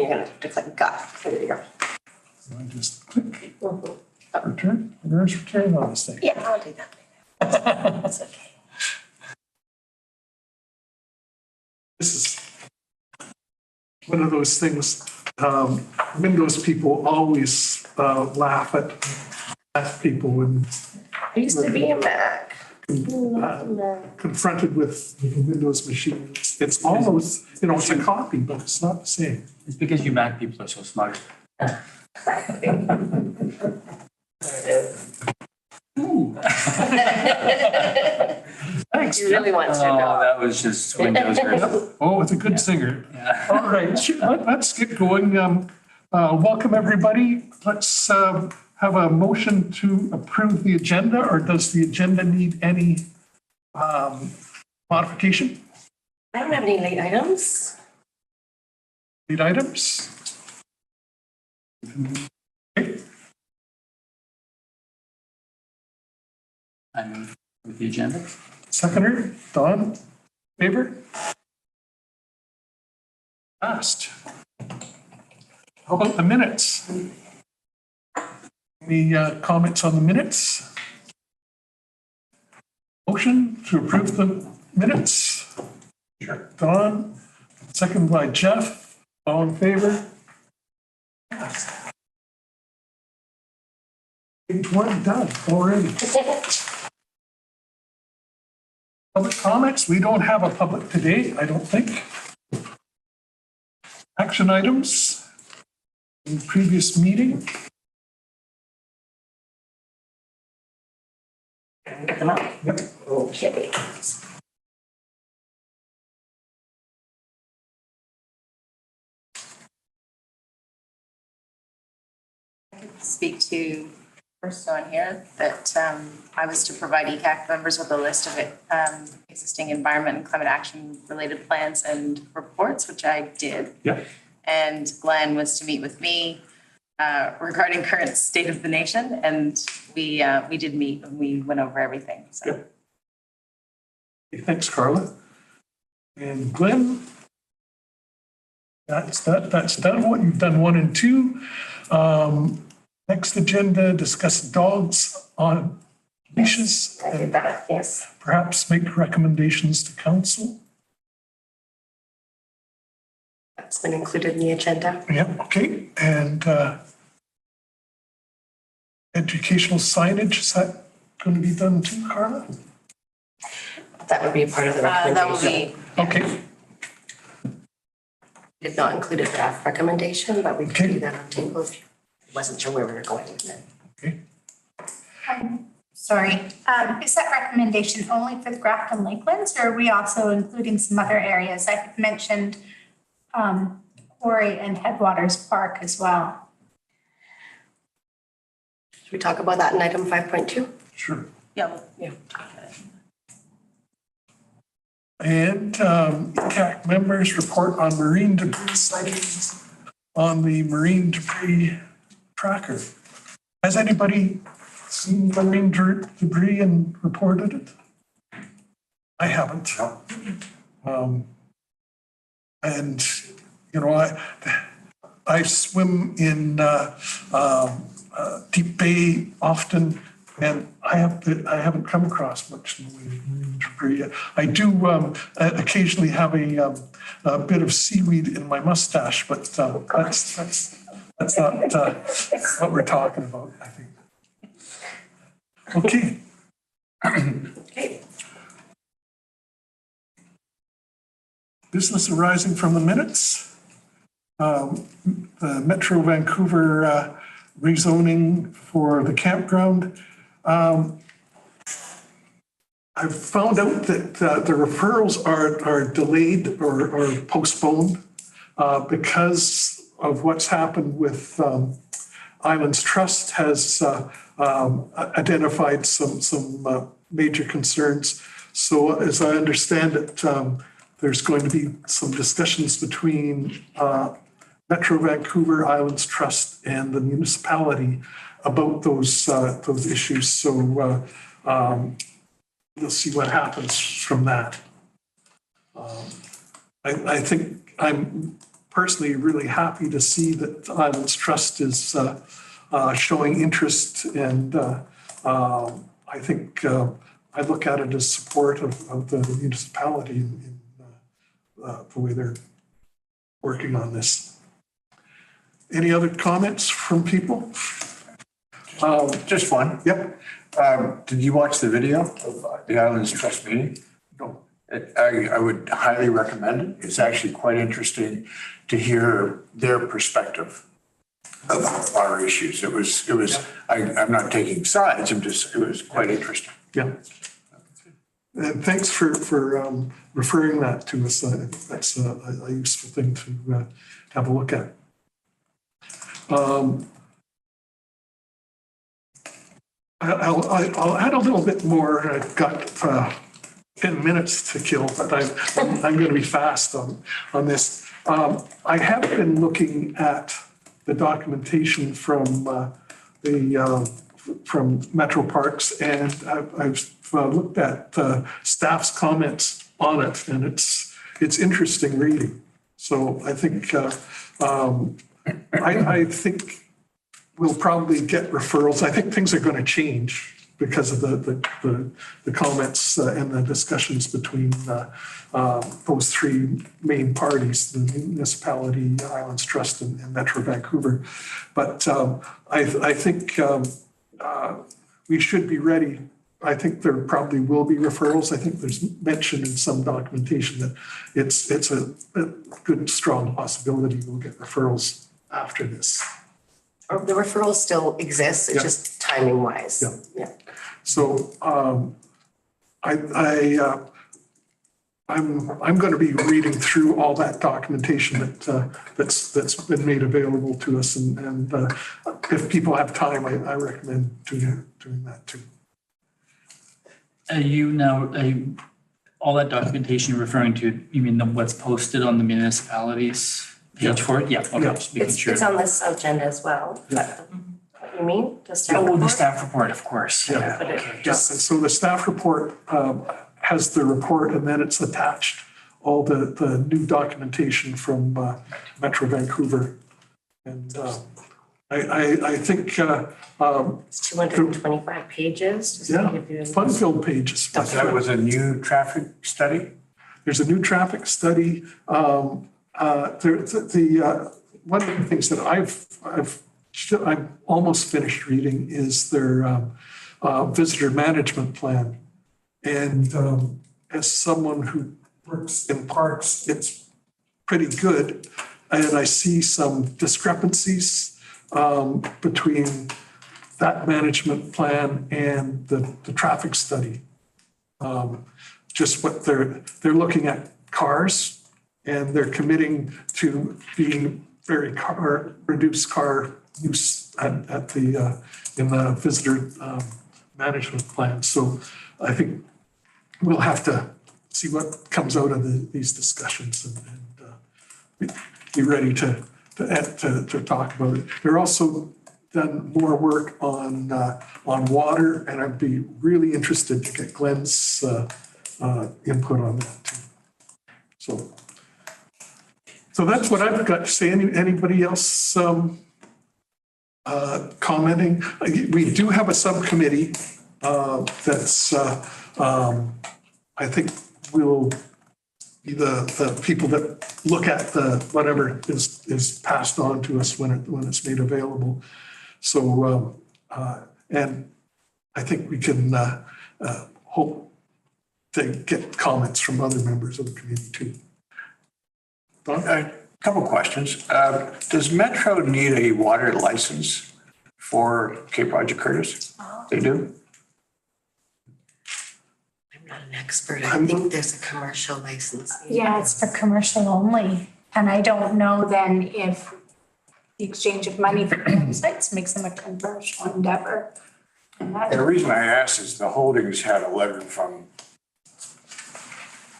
you're going to have to click got. There you go. So I just click return. There's return on this thing. Yeah, I'll do that. That's okay. This is one of those things, Windows people always laugh at people when I used to be a Mac. confronted with Windows machines. It's almost, it's a copy, but it's not the same. It's because you Mac people are so smart. Ooh. Thanks. You really want to know. That was just Windows version. Oh, it's a good singer. Yeah. All right, let's get going. Welcome, everybody. Let's have a motion to approve the agenda, or does the agenda need any modification? I don't have any late items. Lead items? Okay. I'm with the agenda. Seconder, Don, favor? Passed. How about the minutes? Any comments on the minutes? Motion to approve the minutes? Sure. Don, second by Jeff, all in favor? Page one done already. Public comments, we don't have a public today, I don't think. Action items in previous meeting. Get them out. Yep. Okay. Speak to first on here that I was to provide ECAAC members with a list of existing environment and climate action related plans and reports, which I did. Yeah. And Glenn was to meet with me regarding current state of the nation, and we did meet and we went over everything. So. Good. Okay, thanks, Carla. And Glenn, that's done. What you've done 1 and 2. Next agenda, discuss dogs on leashes. I did that, yes. Perhaps make recommendations to council. That's been included in the agenda. Yep, okay. And educational signage, is that going to be done too, Carla? That would be a part of the That will recommendation. be. Okay. Did not include a draft recommendation, but we could Okay. do that on table if you wasn't sure where we were going with it. Okay. Sorry, is that recommendation only for the Grafton Lakelands, or are we also including some other areas? I had mentioned Quarry and Headwaters Park as well. Should we talk about that in item 5.2? Sure. Yeah. Yeah. And ECAAC members report on marine debris sightings on the marine debris tracker. Has anybody seen marine debris and reported it? I haven't. And, I swim in Deep Bay often, and I haven't come across much in the way of marine debris. I do occasionally have a bit of seaweed in my mustache, but that's not what we're talking about, I think. Okay. Okay. Business arising from the minutes. The Metro Vancouver rezoning for the campground. I've found out that the referrals are delayed or postponed because of what's happened with Islands Trust has identified some major concerns. So as I understand it, there's going to be some discussions between Metro Vancouver, Islands Trust, and the municipality about those issues. So we'll see what happens from that. I think I'm personally really happy to see that Islands Trust is showing interest, and I think I look at it as support of the municipality in the way they're working on this. Any other comments from people? Just one. Yep. Did you watch the video of the Islands Trust meeting? No. I would highly recommend it. It's actually quite interesting to hear their perspective of our issues. I'm not taking sides, it was quite interesting. Yeah. And thanks for referring that to us. That's a useful thing to have a look at. I'll add a little bit more. I've got 10 minutes to kill, but I'm going to be fast on this. I have been looking at the documentation from Metro Parks, and I've looked at staff's comments on it, and it's interesting reading. So I think I think we'll probably get referrals. I think things are going to change because of the comments and the discussions between those three main parties, the municipality, Islands Trust, and Metro Vancouver. But I think we should be ready. I think there probably will be referrals. I think there's mention in some documentation that it's a good, strong possibility we'll get referrals after this. Or the referral still exists, it's Yeah. just timing wise. Yeah. Yeah. So I'm going to be reading through all that documentation that's been made available to us, and if people have time, I recommend doing that too. Are you now, all that documentation you're referring to, you mean what's posted on the municipalities page for it? Yeah, okay, Yeah. just making It's sure. on this agenda as well, but what you mean? The staff Oh, the report? staff report, of course. Yeah. Yeah, okay. Yeah, Just, and so the staff report has the report, and then it's attached all the new documentation from Metro Vancouver. And I think, It's 225 pages. just to yeah, give you- fun-filled pages. That was a new traffic study? There's a new traffic study. One of the things that I've almost finished reading is their visitor management plan. And as someone who works in parks, it's pretty good. And I see some discrepancies between that management plan and the traffic study. Just what they're looking at cars, and they're committing to being very reduced car use at the in the visitor management plan. So I think we'll have to see what comes out of these discussions and be ready to talk about it. They're also done more work on water, and I'd be really interested to get Glenn's input on that too. So that's what I've got to say. Anybody else commenting? We do have a subcommittee that's I think will be the people that look at the whatever is passed on to us when it's made available. So and I think we can hope to get comments from other members of the community too. Don? A couple questions. Does Metro need a water license for Cape Roger Curtis? They do? I'm not an expert. I think there's a commercial license. Yeah, it's for commercial only. And I don't know then if the exchange of money for sites makes them a commercial endeavor. And that- And the reason I ask is the Holdings had a letter from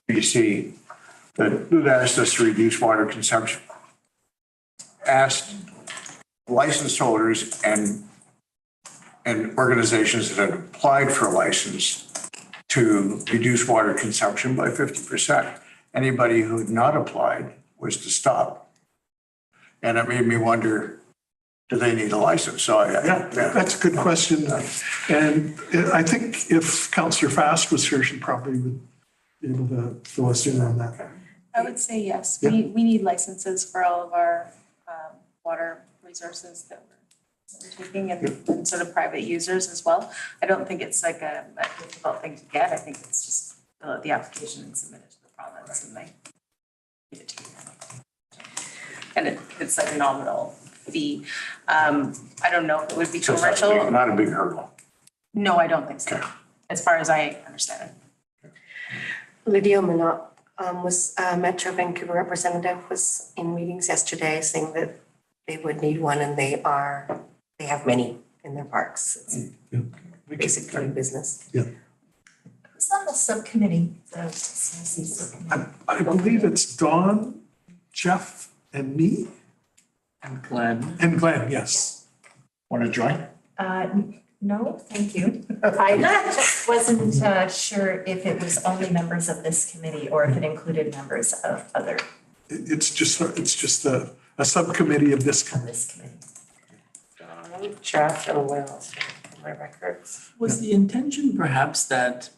BC that asked us to reduce water consumption. Asked license holders and organizations that had applied for a license to reduce water consumption by 50%. Anybody who had not applied was to stop And it made me wonder, do they need a license? So Yeah, that's a good question. And I think if Councillor Fast was here, she probably would be able to fill us in on that. I would say yes. Yeah. We need licenses for all of our water resources that we're taking and sort of private users as well. I don't think it's like a difficult thing to get. I think it's just fill out the application and submit it to the province and they give it to you. And it's like a nominal fee. I don't know if it would be so it's commercial. not a big hurdle. No, I don't think so, Okay. as far as I understand it. Lydia Minot was Metro Vancouver representative, was in meetings yesterday saying that they would need one and they have many in their parks. It's basically business. Who's on the subcommittee, the CC subcommittee? I believe it's Dawn, Jeff, and me, I'm glad. and Glenn, yes. Want to join? No, thank you. I wasn't sure if it was only members of this committee or if it included members of other, It's just a subcommittee of this of committee. this committee. Jeff and what else? My records. Was the intention perhaps that,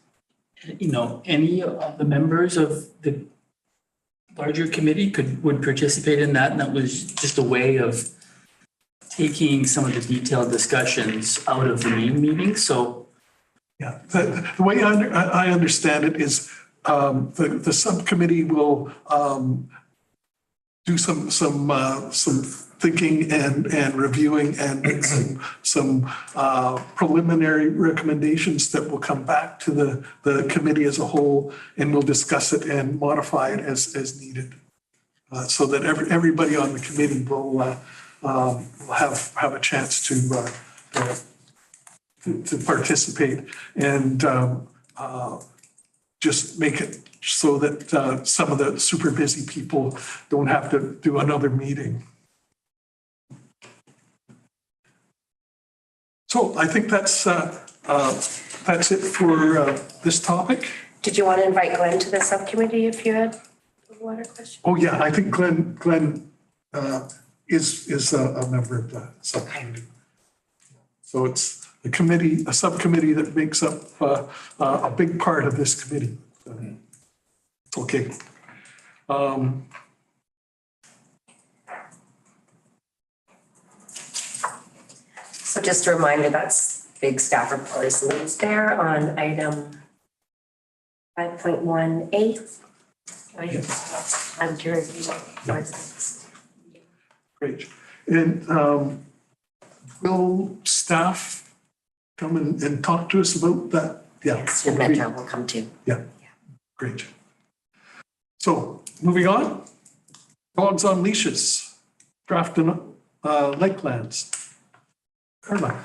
any of the members of the larger committee would participate in that, and that was just a way of taking some of the detailed discussions out of the main meeting, so. Yeah, the way I understand it is the subcommittee will do some thinking and reviewing and make some preliminary recommendations that will come back to the committee as a whole, and we'll discuss it and modify it as needed. So that everybody on the committee will have a chance to participate and just make it so that some of the super busy people don't have to do another meeting. So I think that's it for this topic. Did you want to invite Glenn to the subcommittee if you had a water question? Oh, yeah, I think Glenn is a member of the subcommittee. So it's a subcommittee that makes up a big part of this committee. It's okay. So just a reminder, that's big staff report is linked there on item 5.18. I'm curious. Great. And will staff come and talk to us about that? Yeah. Yes, and Metro will come too. Yeah, great. So moving on, dogs on leashes, draft and Lakelands. Carla.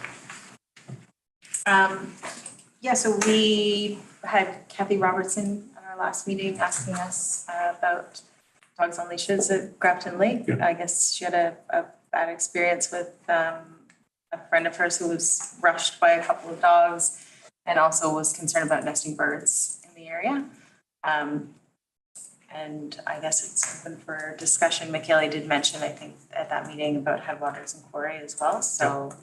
Yeah, so we had Kathy Robertson at our last meeting asking us about dogs on leashes at Grafton Lake. Yeah. I guess she had a bad experience with a friend of hers who was rushed by a couple of dogs and also was concerned about nesting birds in the area. And I guess it's open for discussion. Michaela did mention, I think, at that meeting about headwaters and quarry as well, so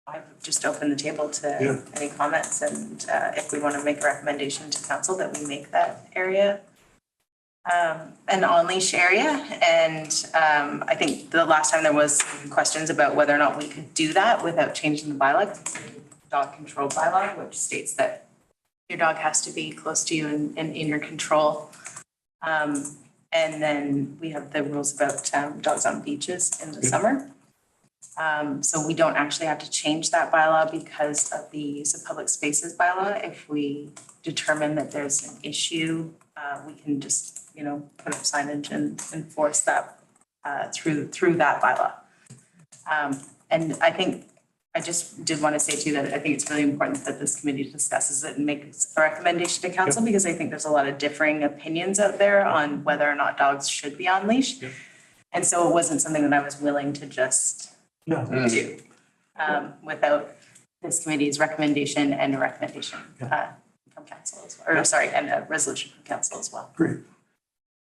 I've just opened the table to any comments, and if we want to make a recommendation to council that we make that area an on-leash area. And I think the last time there was some questions about whether or not we could do that without changing the bylaw, dog control bylaw, which states that your dog has to be close to you and in your control. And then we have the rules about dogs on beaches in the summer. So we don't actually have to change that bylaw because of the use of public spaces bylaw. If we determine that there's an issue, we can just, put up signage and enforce that through that bylaw. And I think I just did want to say too that I think it's really important that this committee discusses it and makes a recommendation to council, because I think there's a lot of differing opinions out there on whether or not dogs should be on leash. And so it wasn't something that I was willing to just do without this committee's recommendation and a recommendation from council as well, and a resolution from council as well. Great.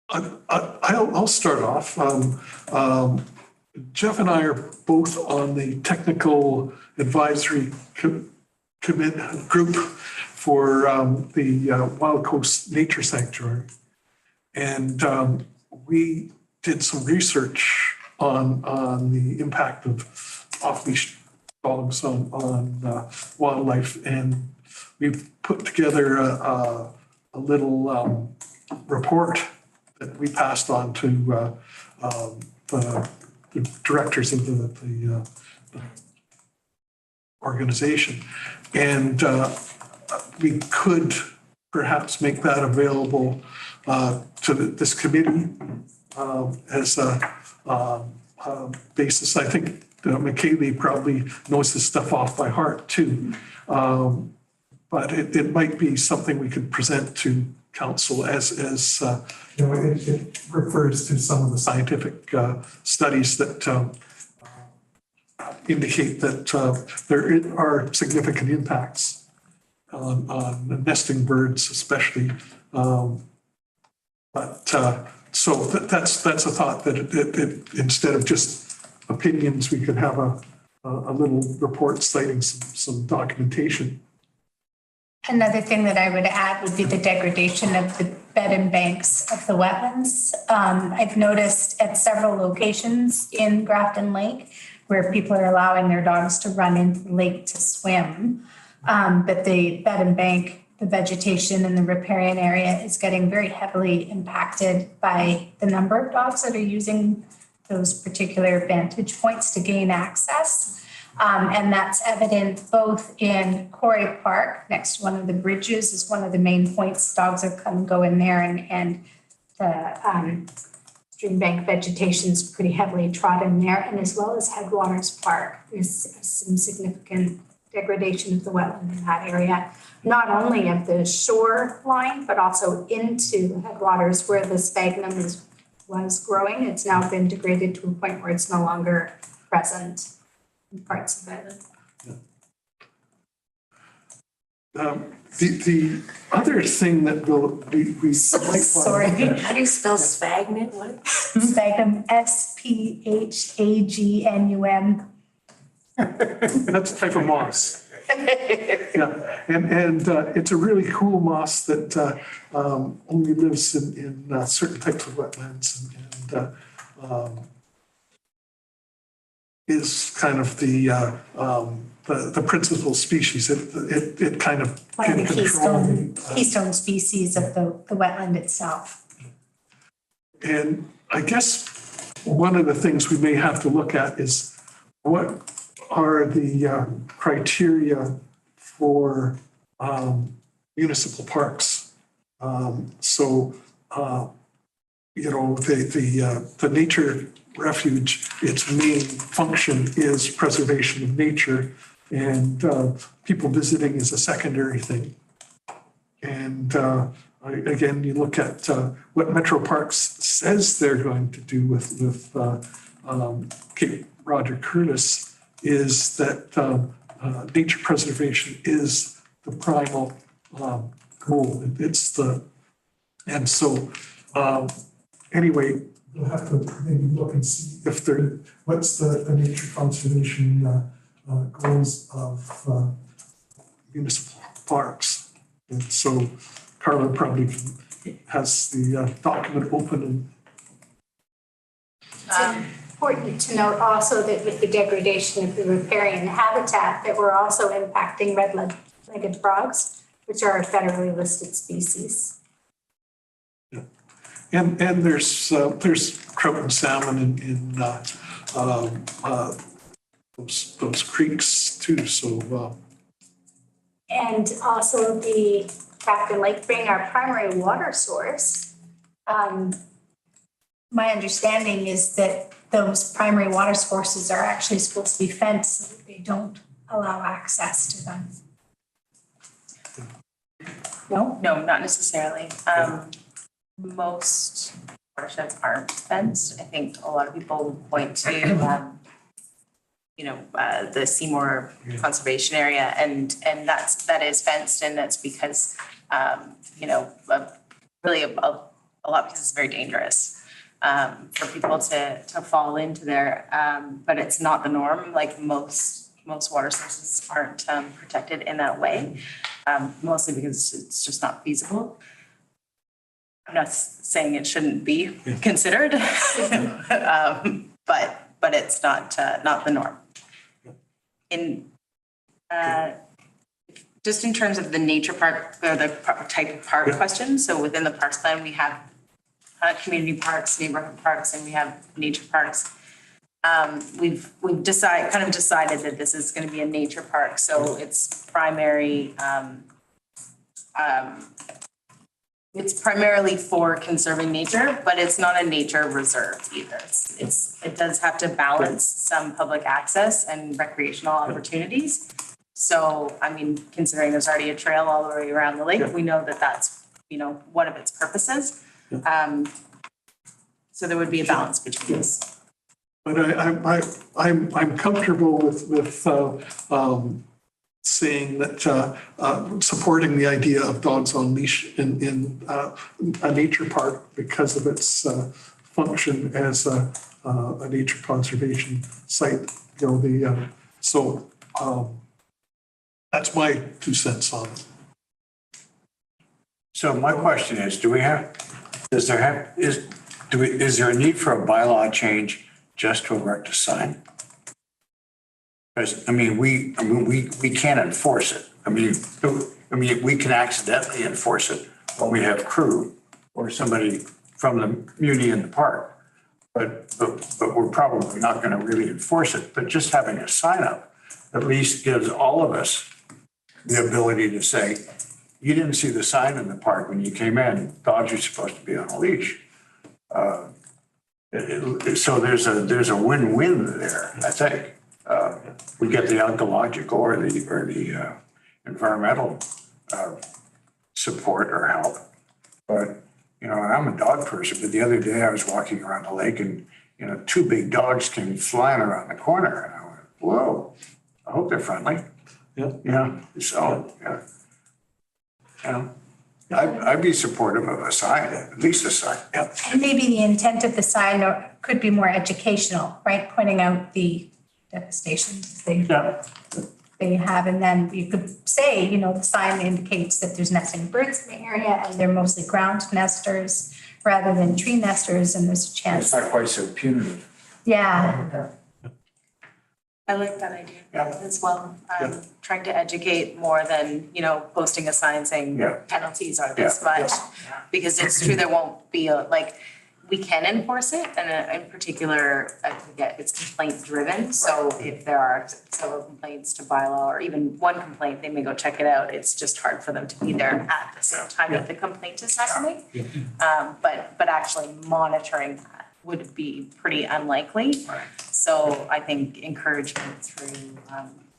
I'll start off. Jeff and I are both on the technical advisory group for the Wild Coast Nature Sanctuary. And we did some research on the impact of off-leash dogs on wildlife. And we've put together a little report that we passed on to the directors of the organization. And we could perhaps make that available to this committee as a basis. I think McKaylee probably knows this stuff off by heart too. But it might be something we could present to council as you know, it refers to some of the scientific studies that indicate that there are significant impacts on nesting birds especially. So that's a thought that it instead of just opinions, we could have a little report citing some documentation. Another thing that I would add would be the degradation of the bed and banks of the wetlands. I've noticed at several locations in Grafton Lake where people are allowing their dogs to run into the lake to swim. But the bed and bank, the vegetation in the riparian area is getting very heavily impacted by the number of dogs that are using those particular vantage points to gain access. And that's evident both in Quarry Park, next to one of the bridges is one of the main points. Dogs are come and go in there and the stream bank vegetation is pretty heavily trodden there. And as well as Headwaters Park, there's some significant degradation of the wetland in that area. Not only of the shoreline, but also into headwaters where the sphagnum was growing. It's now been degraded to a point where it's no longer present in parts of it. The other thing that we Sorry. How do you spell sphagnum? What? Sphagnum, SPHAGNUM. that's a type of moss. Yeah, and it's a really cool moss that only lives in certain types of wetlands and is kind of the principal species. It kind of One of can the control keystone species of the wetland itself. And I guess one of the things we may have to look at is what are the criteria for municipal parks. You know, the nature refuge, its main function is preservation of nature, and people visiting is a secondary thing. And again, you look at what Metro Parks says they're going to do with Cape Roger Curtis is that nature preservation is the primal goal. Anyway, we'll have to maybe look and see if what's the nature conservation goals of municipal parks. And so Carla probably has the document open and Important to note also that with the degradation of the riparian habitat, that we're also impacting red-legged frogs, which are a federally listed species. yeah. And there's trout and salmon in those creeks too. So And also the Grafton Lake being our primary water source. My understanding is that those primary water sources are actually supposed to be fenced so that they don't allow access to them. No? No, not necessarily. Most watersheds aren't fenced. I think a lot of people point to, the Seymour Conservation Area, and that is fenced, and that's because, really a a lot because it's very dangerous for people to fall into there. But it's not the norm, like most water sources aren't protected in that way, mostly because it's just not feasible. I'm not saying it shouldn't be considered, but it's not the norm. Just in terms of the nature park or the type of park question, so within the parks plan, we have community parks, neighborhood parks, and we have nature parks. We've decided that this is going to be a nature park, so it's primarily for conserving nature, but it's not a nature reserve either. It does have to balance some public access and recreational opportunities. So, I mean, considering there's already a trail all the way around the lake, we know that that's, one of its purposes. So there would be a balance between this. But I'm comfortable with saying that supporting the idea of dogs on leash in a nature park because of its function as a nature conservation site. That's my 2 cents on it. So my question is, is there a need for a bylaw change just to erect a sign? Because, we can't enforce it. We can accidentally enforce it when we have crew or somebody from the community in the park. But we're probably not going to really enforce it. But just having a sign up at least gives all of us the ability to say, you didn't see the sign in the park when you came in. Dogs are supposed to be on a leash. So there's a win-win there, I think. We get the ecological or the environmental support or help. But, and I'm a dog person, but the other day I was walking around the lake and, 2 big dogs came flying around the corner and I went, whoa, I hope they're friendly. Yeah. So, I'd be supportive of a sign, at least a sign. Yeah. And maybe the intent of the sign could be more educational, right? Pointing out the devastations they have. And then you could say, the sign indicates that there's nesting birds in the area and they're mostly ground nesters rather than tree nesters. And there's a chance. It's not quite so punitive. Yeah. I like that idea as well. Trying to educate more than, posting a sign saying penalties are this much. Because it's true, there won't be we can enforce it, and in particular, I forget, it's complaint driven. So if there are several complaints to bylaw or even one complaint, they may go check it out. It's just hard for them to be there at the same time that the complaint is happening. But actually monitoring that would be pretty unlikely. Right. So I think encouragement through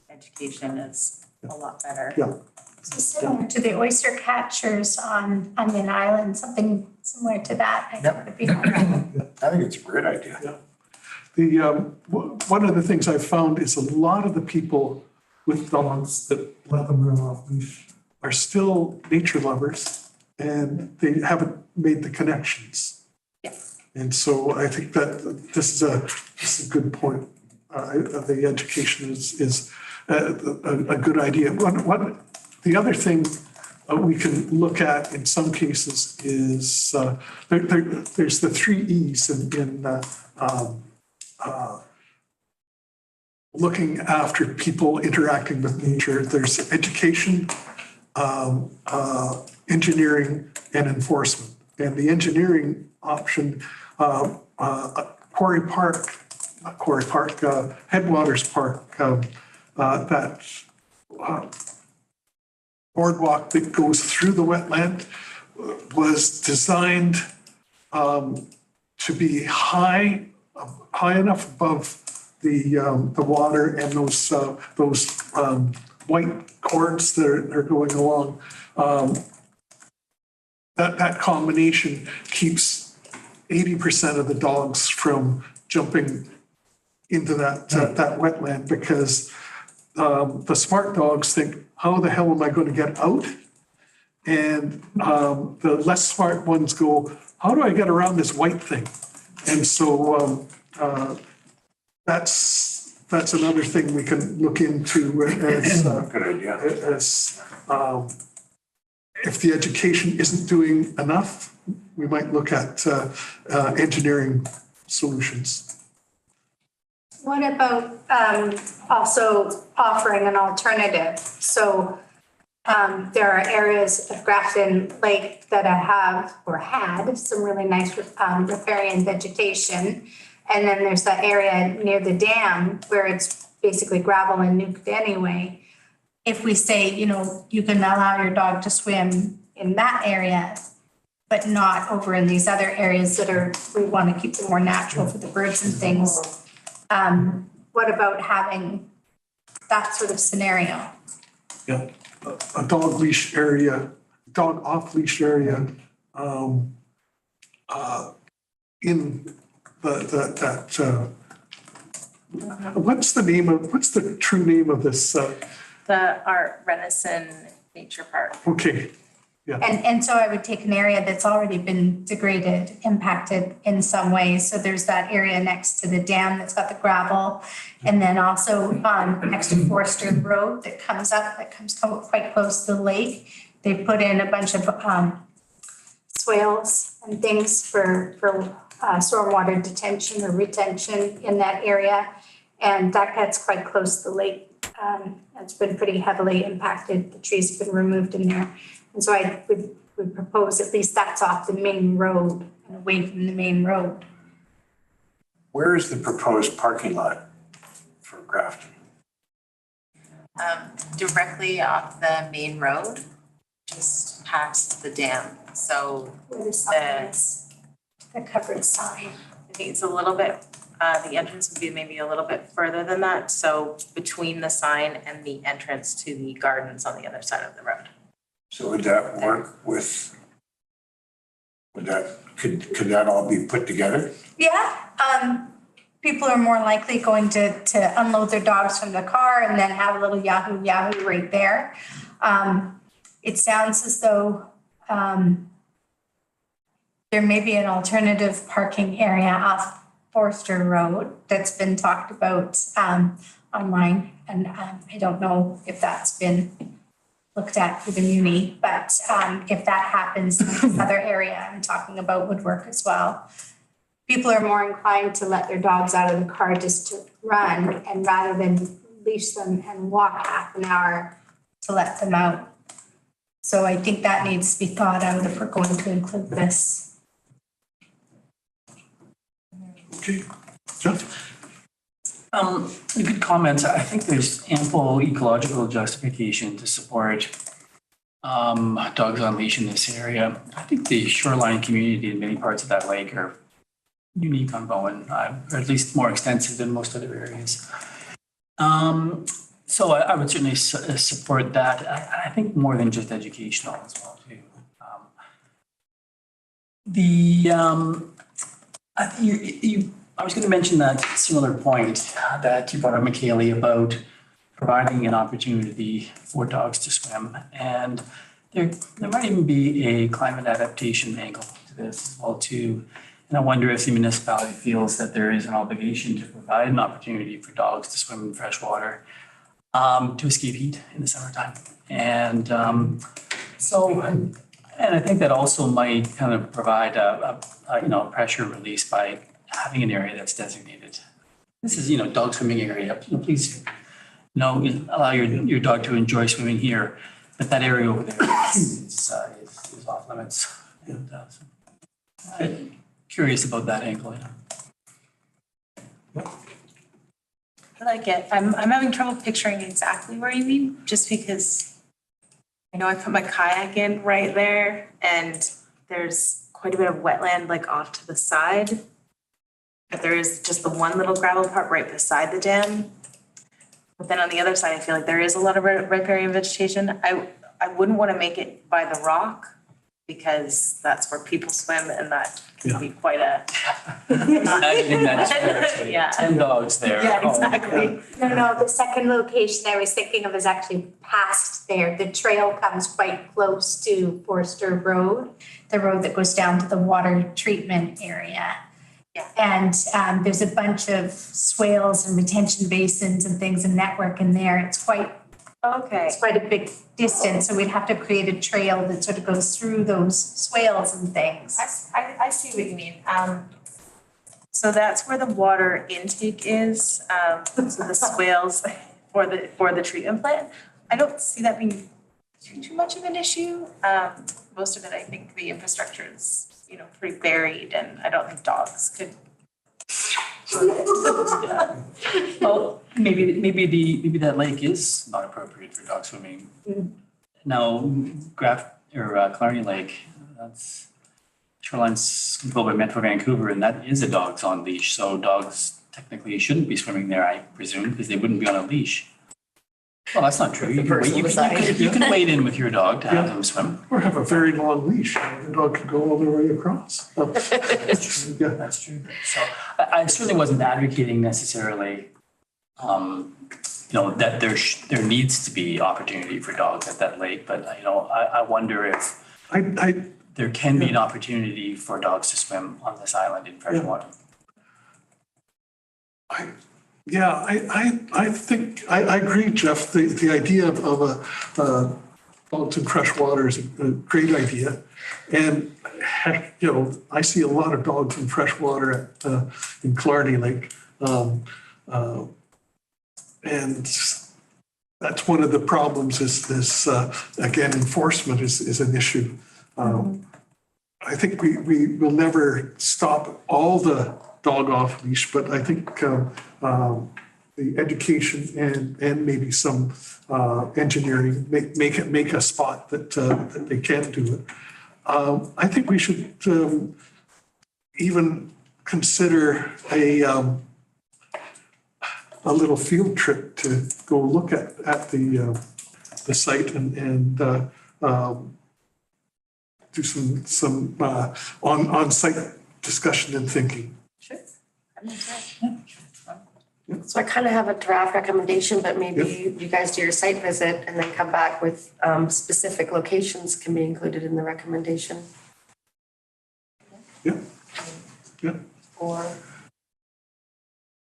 education is a lot better. Yeah. So similar to the oyster catchers on Onion Island, something similar to that, I think would be helpful. I think it's a great idea. Yeah. One of the things I've found is a lot of the people with dogs that let them run off leash are still nature lovers and they haven't made the connections. Yeah. And so I think that this is a good point. The education is a good idea. The other thing we can look at in some cases is there's the 3 E's in looking after people interacting with nature. There's education, engineering, and enforcement. And the engineering option, Headwaters Park, that boardwalk that goes through the wetland was designed to be high enough above the water and those white cords that are going along. That combination keeps 80% of the dogs from jumping into that wetland because the smart dogs think, how the hell am I going to get out? And the less smart ones go, how do I get around this white thing? And so that's another thing we can look into as, Good idea. as if the education isn't doing enough, we might look at engineering solutions. What about also offering an alternative? So there are areas of Grafton Lake that have or had some really nice riparian vegetation. And then there's that area near the dam where it's basically gravel and nuked anyway. If we say, you know, you can allow your dog to swim in that area, but not over in these other areas that are, we want to keep them more natural for the birds and things. What about having that sort of scenario? Yeah, a dog leash area, dog off leash area, in what's the true name of this? The Art Renison Nature Park. Okay, yeah. And so I would take an area that's already been degraded, impacted in some way. So there's that area next to the dam that's got the gravel. And then also next to Forster Road that comes quite close to the lake. They put in a bunch of swales and things for stormwater detention or retention in that area. And that gets quite close to the lake. It's been pretty heavily impacted. The trees have been removed in there. And so I would propose at least that's off the main road and away from the main road. Where is the proposed parking lot for Grafton? Directly off the main road, just past the dam. So Where the sign is, the covered sign. I think it's a little bit, the entrance would be maybe a little bit further than that. So between the sign and the entrance to the gardens on the other side of the road. So would that work with, could that all be put together? Yeah, people are more likely going to unload their dogs from the car and then have a little yahoo right there. It sounds as though there may be an alternative parking area off Forster Road that's been talked about online. And I don't know if that's been looked at for the muni, but if that happens, this other area I'm talking about would work as well. People are more inclined to let their dogs out of the car just to run and rather than leash them and walk half an hour to let them out. So I think that needs to be thought out if we're going to include this. Okay, John? Good comments. I think there's ample ecological justification to support dogs on leash in this area. I think the shoreline community in many parts of that lake are unique on Bowen, or at least more extensive than most other areas. So I would certainly support that. I think more than just educational as well too. I was going to mention that similar point that you brought up, Michaeli, about providing an opportunity for dogs to swim. And there might even be a climate adaptation angle to this as well too. And I wonder if the municipality feels that there is an obligation to provide an opportunity for dogs to swim in fresh water to escape heat in the summertime. And and I think that also might kind of provide a pressure release by having an area that's designated. This is, dog swimming area. Please, allow your dog to enjoy swimming here, but that area over there is off limits. And I'm curious about that angle. I like it. I'm having trouble picturing exactly where you mean, just because I know I put my kayak in right there and there's quite a bit of wetland like off to the side. But there is just the one little gravel part right beside the dam. But then on the other side, I feel like there is a lot of riparian vegetation. I wouldn't want to make it by the rock because that's where people swim and that can be quite a. Imagine that, Yeah. 10 dogs there. Yeah, Oh, exactly. No, the second location I was thinking of is actually past there. The trail comes quite close to Forster Road. the road that goes down to the water treatment area. Yeah. And there's a bunch of swales and retention basins and things and network in there. It's quite a big distance, so we'd have to create a trail that sort of goes through those swales and things. I see what you mean. So that's where the water intake is, so the swales for the treatment plant. I don't see that being too much of an issue. Most of it, I think the infrastructure is, pretty buried, and I don't think dogs could. Well, maybe that lake is not appropriate for dog swimming. Now, Clarny Lake, that's shoreline's controlled by Metro Vancouver, and that is a dogs on leash, so dogs technically shouldn't be swimming there, I presume, because they wouldn't be on a leash. Well, that's not true. You can wade in with your dog to have them swim. Or have a very long leash, the dog could go all the way across. Yeah. That's true. So I certainly wasn't advocating necessarily, that there needs to be opportunity for dogs at that lake, but I wonder if there can be an opportunity for dogs to swim on this island in fresh water. I think, I agree, Jeff, the idea of a dogs in fresh water is a great idea. And heck, I see a lot of dogs in fresh water in Clardy Lake. And that's one of the problems is again, enforcement is an issue. I think we will never stop all the dog off leash, but I think the education and maybe some engineering make a spot that they can do it. I think we should even consider a little field trip to go look at the site and do some on-site discussion and thinking. Sure. So I kind of have a draft recommendation, but maybe you guys do your site visit and then come back with specific locations can be included in the recommendation. Yeah. Or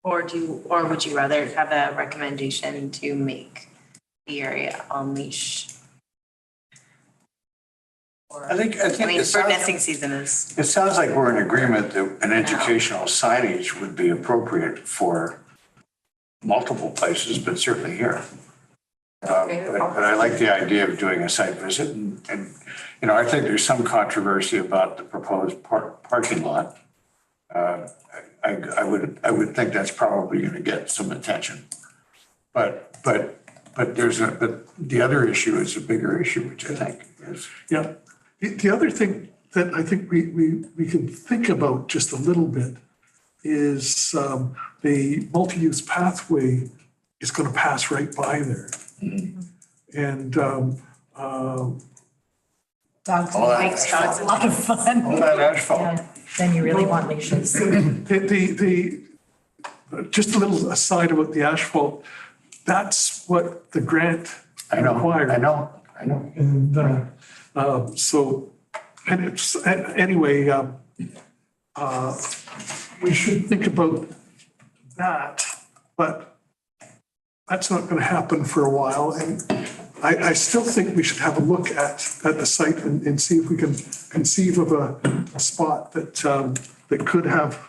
would you rather have a recommendation to make the area on leash? I think for nesting season is. It sounds like we're in agreement that an educational signage would be appropriate for multiple places, but certainly here. But I like the idea of doing a site visit and I think there's some controversy about the proposed parking lot. I would think that's probably going to get some attention. But the other issue is a bigger issue, which I think is. Yeah. The other thing that I think we can think about just a little bit is the multi-use pathway is going to pass right by there. And dogs and bikes, dogs, a lot of fun. All that asphalt. Yeah, then you really want leashes. Just a little aside about the asphalt, that's what the grant required. I know. And anyway, we should think about that, but that's not going to happen for a while. And I still think we should have a look at the site and see if we can conceive of a spot that could have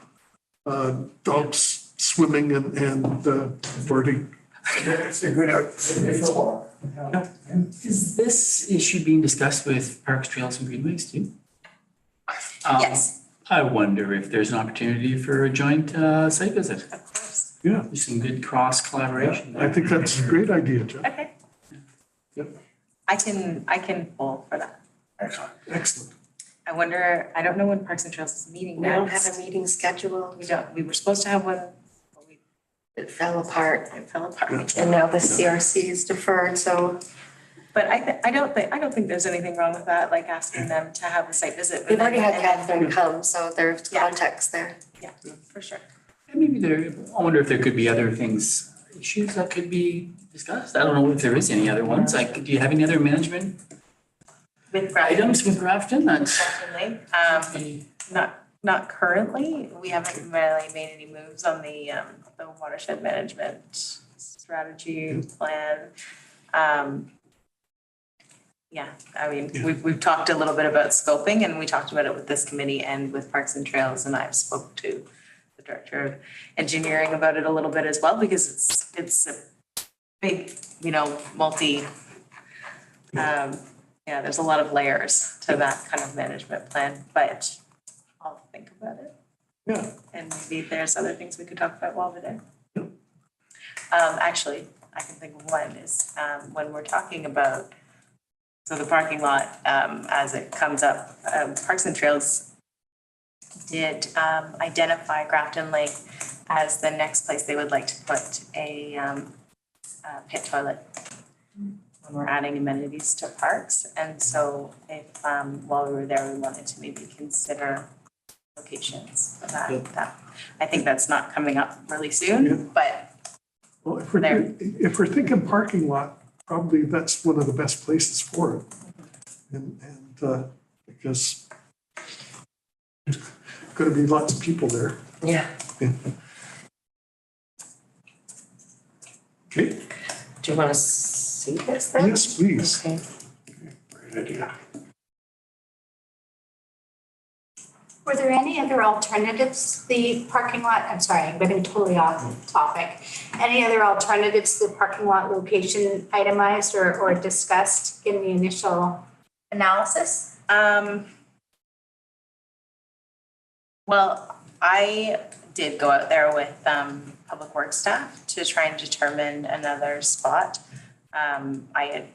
dogs swimming and birding. It's a good idea. Is this issue being discussed with Parks, Trails and Greenways too? Yes. I wonder if there's an opportunity for a joint site visit. Of course. Yeah, There's some good cross collaboration. I think that's a great idea, Jeff. Okay. Yep. I can pull for that. Excellent. Excellent. I don't know when Parks and Trails is meeting We don't next. have a meeting scheduled. We were supposed to have one, but It fell apart. it fell apart. And now the CRC is deferred, so But I don't think there's anything wrong with that, like asking them to have a site visit. we've already had and then- Catherine come, so there's Yeah. context there. Yeah, for sure. And I wonder if there could be other things, issues that could be discussed. I don't know if there is any other ones. Like, do you have any other management With Grafton. items with Grafton, that's. Definitely. Not currently. We haven't really made any moves on the watershed management strategy plan. Yeah, I mean, we've talked a little bit about scoping, and we talked about it with this committee and with Parks and Trails, and I've spoke to the director of engineering about it a little bit as well, because it's a big, there's a lot of layers to that kind of management plan, but I'll think about it. Yeah. And maybe there's other things we could talk about while we're there. Actually, I can think of one is, when we're talking about, so the parking lot, as it comes up, Parks and Trails did, identify Grafton Lake as the next place they would like to put a pit toilet when we're adding amenities to parks. And so if, while we were there, we wanted to maybe consider locations for that. I think that's not coming up really soon, but Well, if There. we're thinking parking lot, probably that's one of the best places for it. And because there's gonna be lots of people there. Yeah. Okay, Do you want to see this then? yes, please. Okay. Great idea. Were there any other alternatives to the parking lot? I'm sorry, I'm getting totally off topic. Any other alternatives to the parking lot location itemized or discussed in the initial analysis? well, I did go out there with public works staff to try and determine another spot. I had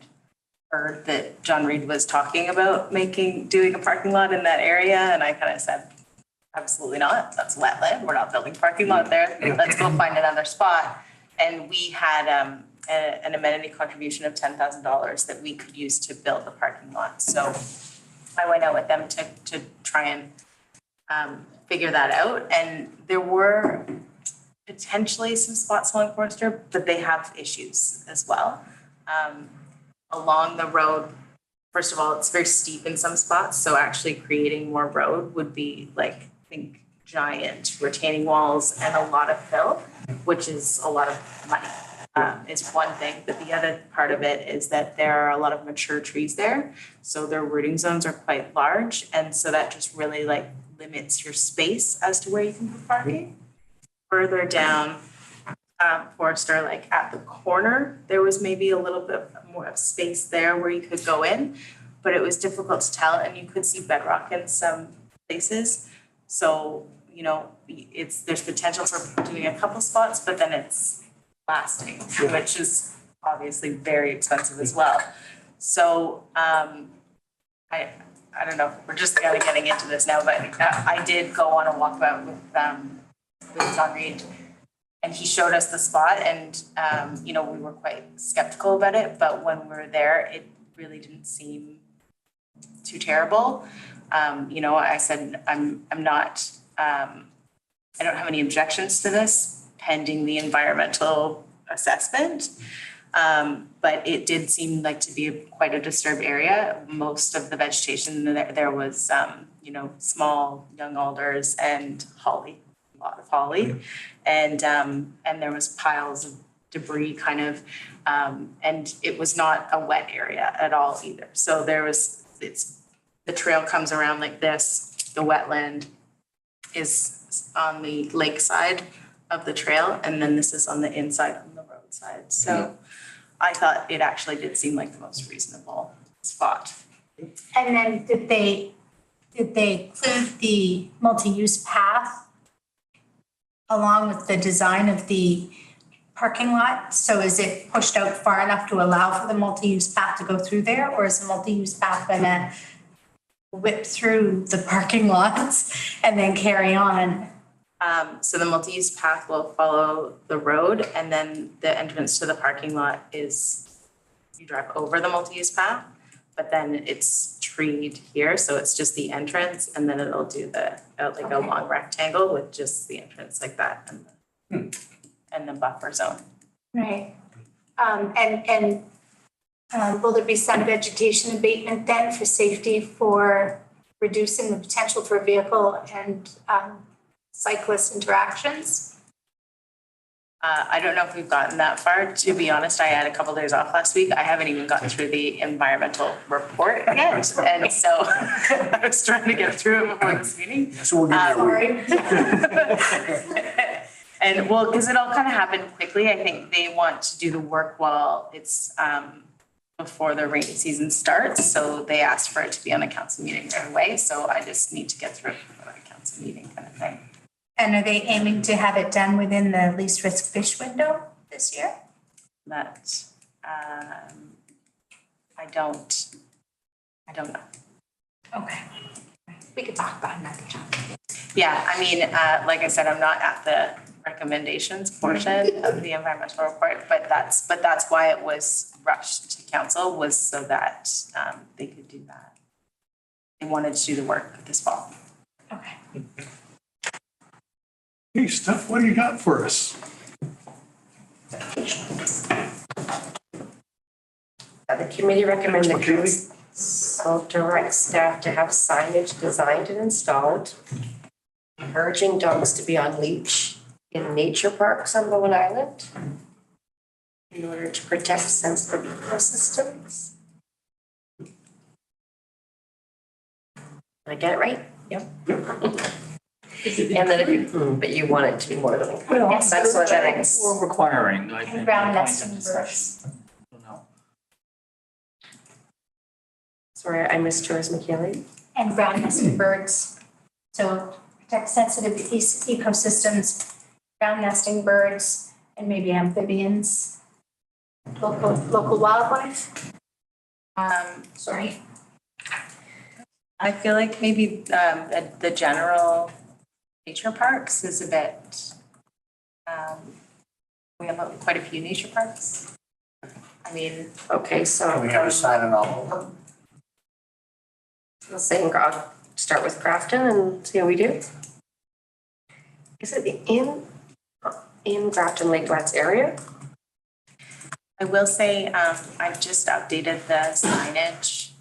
heard that John Reed was talking about doing a parking lot in that area, and I kind of said, absolutely not, that's wetland, we're not building parking lot there, let's go find another spot. And we had an amenity contribution of $10,000 that we could use to build the parking lot. So I went out with them to try and figure that out, and there were potentially some spots along Forester, but they have issues as well. Along the road, first of all, it's very steep in some spots, so actually creating more road would be like, I think, giant retaining walls and a lot of fill, which is a lot of money, is one thing. But the other part of it is that there are a lot of mature trees there, so their rooting zones are quite large, and so that just really like limits your space as to where you can put parking. Further down Forester, like at the corner, there was maybe a little bit more of space there where you could go in, but it was difficult to tell, and you could see bedrock in some places. So, there's potential for doing a couple spots, but then it's blasting, which is obviously very expensive as well. So, I don't know, we're just kind of getting into this now, but I did go on a walkabout with John Reed, and he showed us the spot, and we were quite skeptical about it, but when we were there, it really didn't seem too terrible. I said I'm not I don't have any objections to this pending the environmental assessment. But it did seem like to be quite a disturbed area. Most of the vegetation there was small young alders and holly, a lot of holly. And there was piles of debris kind of, and it was not a wet area at all either. So the trail comes around like this, the wetland is on the lake side of the trail, and then this is on the inside on the road side. So I thought it actually did seem like the most reasonable spot. And then did they include the multi-use path along with the design of the parking lot? So is it pushed out far enough to allow for the multi-use path to go through there, or is the multi-use path gonna whip through the parking lots and then carry on? So the multi-use path will follow the road, and then the entrance to the parking lot is, you drive over the multi-use path, but then it's treed here, so it's just the entrance, and then it'll do a long rectangle with just the entrance like that and the buffer zone. Right. And Will there be some vegetation abatement then for safety, for reducing the potential for vehicle and cyclist interactions? I don't know if we've gotten that far. To be honest, I had a couple days off last week. I haven't even gotten through the environmental report yet. And so I was trying to get through it before this meeting. So we'll give you a week. And well, because it all kind of happened quickly. I think they want to do the work while it's before the rainy season starts. So they asked for it to be on a council meeting right away. So I just need to get through it before the council meeting kind of thing. And are they aiming to have it done within the least risk fish window this year? That I don't know. Okay. We could talk about another time. Yeah, I mean, like I said, I'm not at the recommendations portion of the environmental report, but that's why it was rushed to council, was so that they could do that. They wanted to do the work this fall. Okay. Hey, Steph, what do you got for us? The committee recommended the council direct staff to have signage designed and installed, encouraging dogs to be on leash in nature parks on Bowen Island in order to protect sensitive ecosystems. Did I get it right? Yep. And then if you, but you want it to be more than. Well, Yes, that's what that is. Or requiring, I think. And brown all kinds of nesting designs. birds. I don't know. Sorry, I missed yours, McKaylee. And brown nesting birds. So protect sensitive ecosystems, brown nesting birds, and maybe amphibians. Local wildlife. Sorry. I feel like maybe the general nature parks is a bit, we have quite a few nature parks. I mean, Okay, so. Can we have a sign on all of them? I'll say, I'll start with Grafton and see how we do. Is it in Grafton Lake Flats area? I will say, I've just updated the signage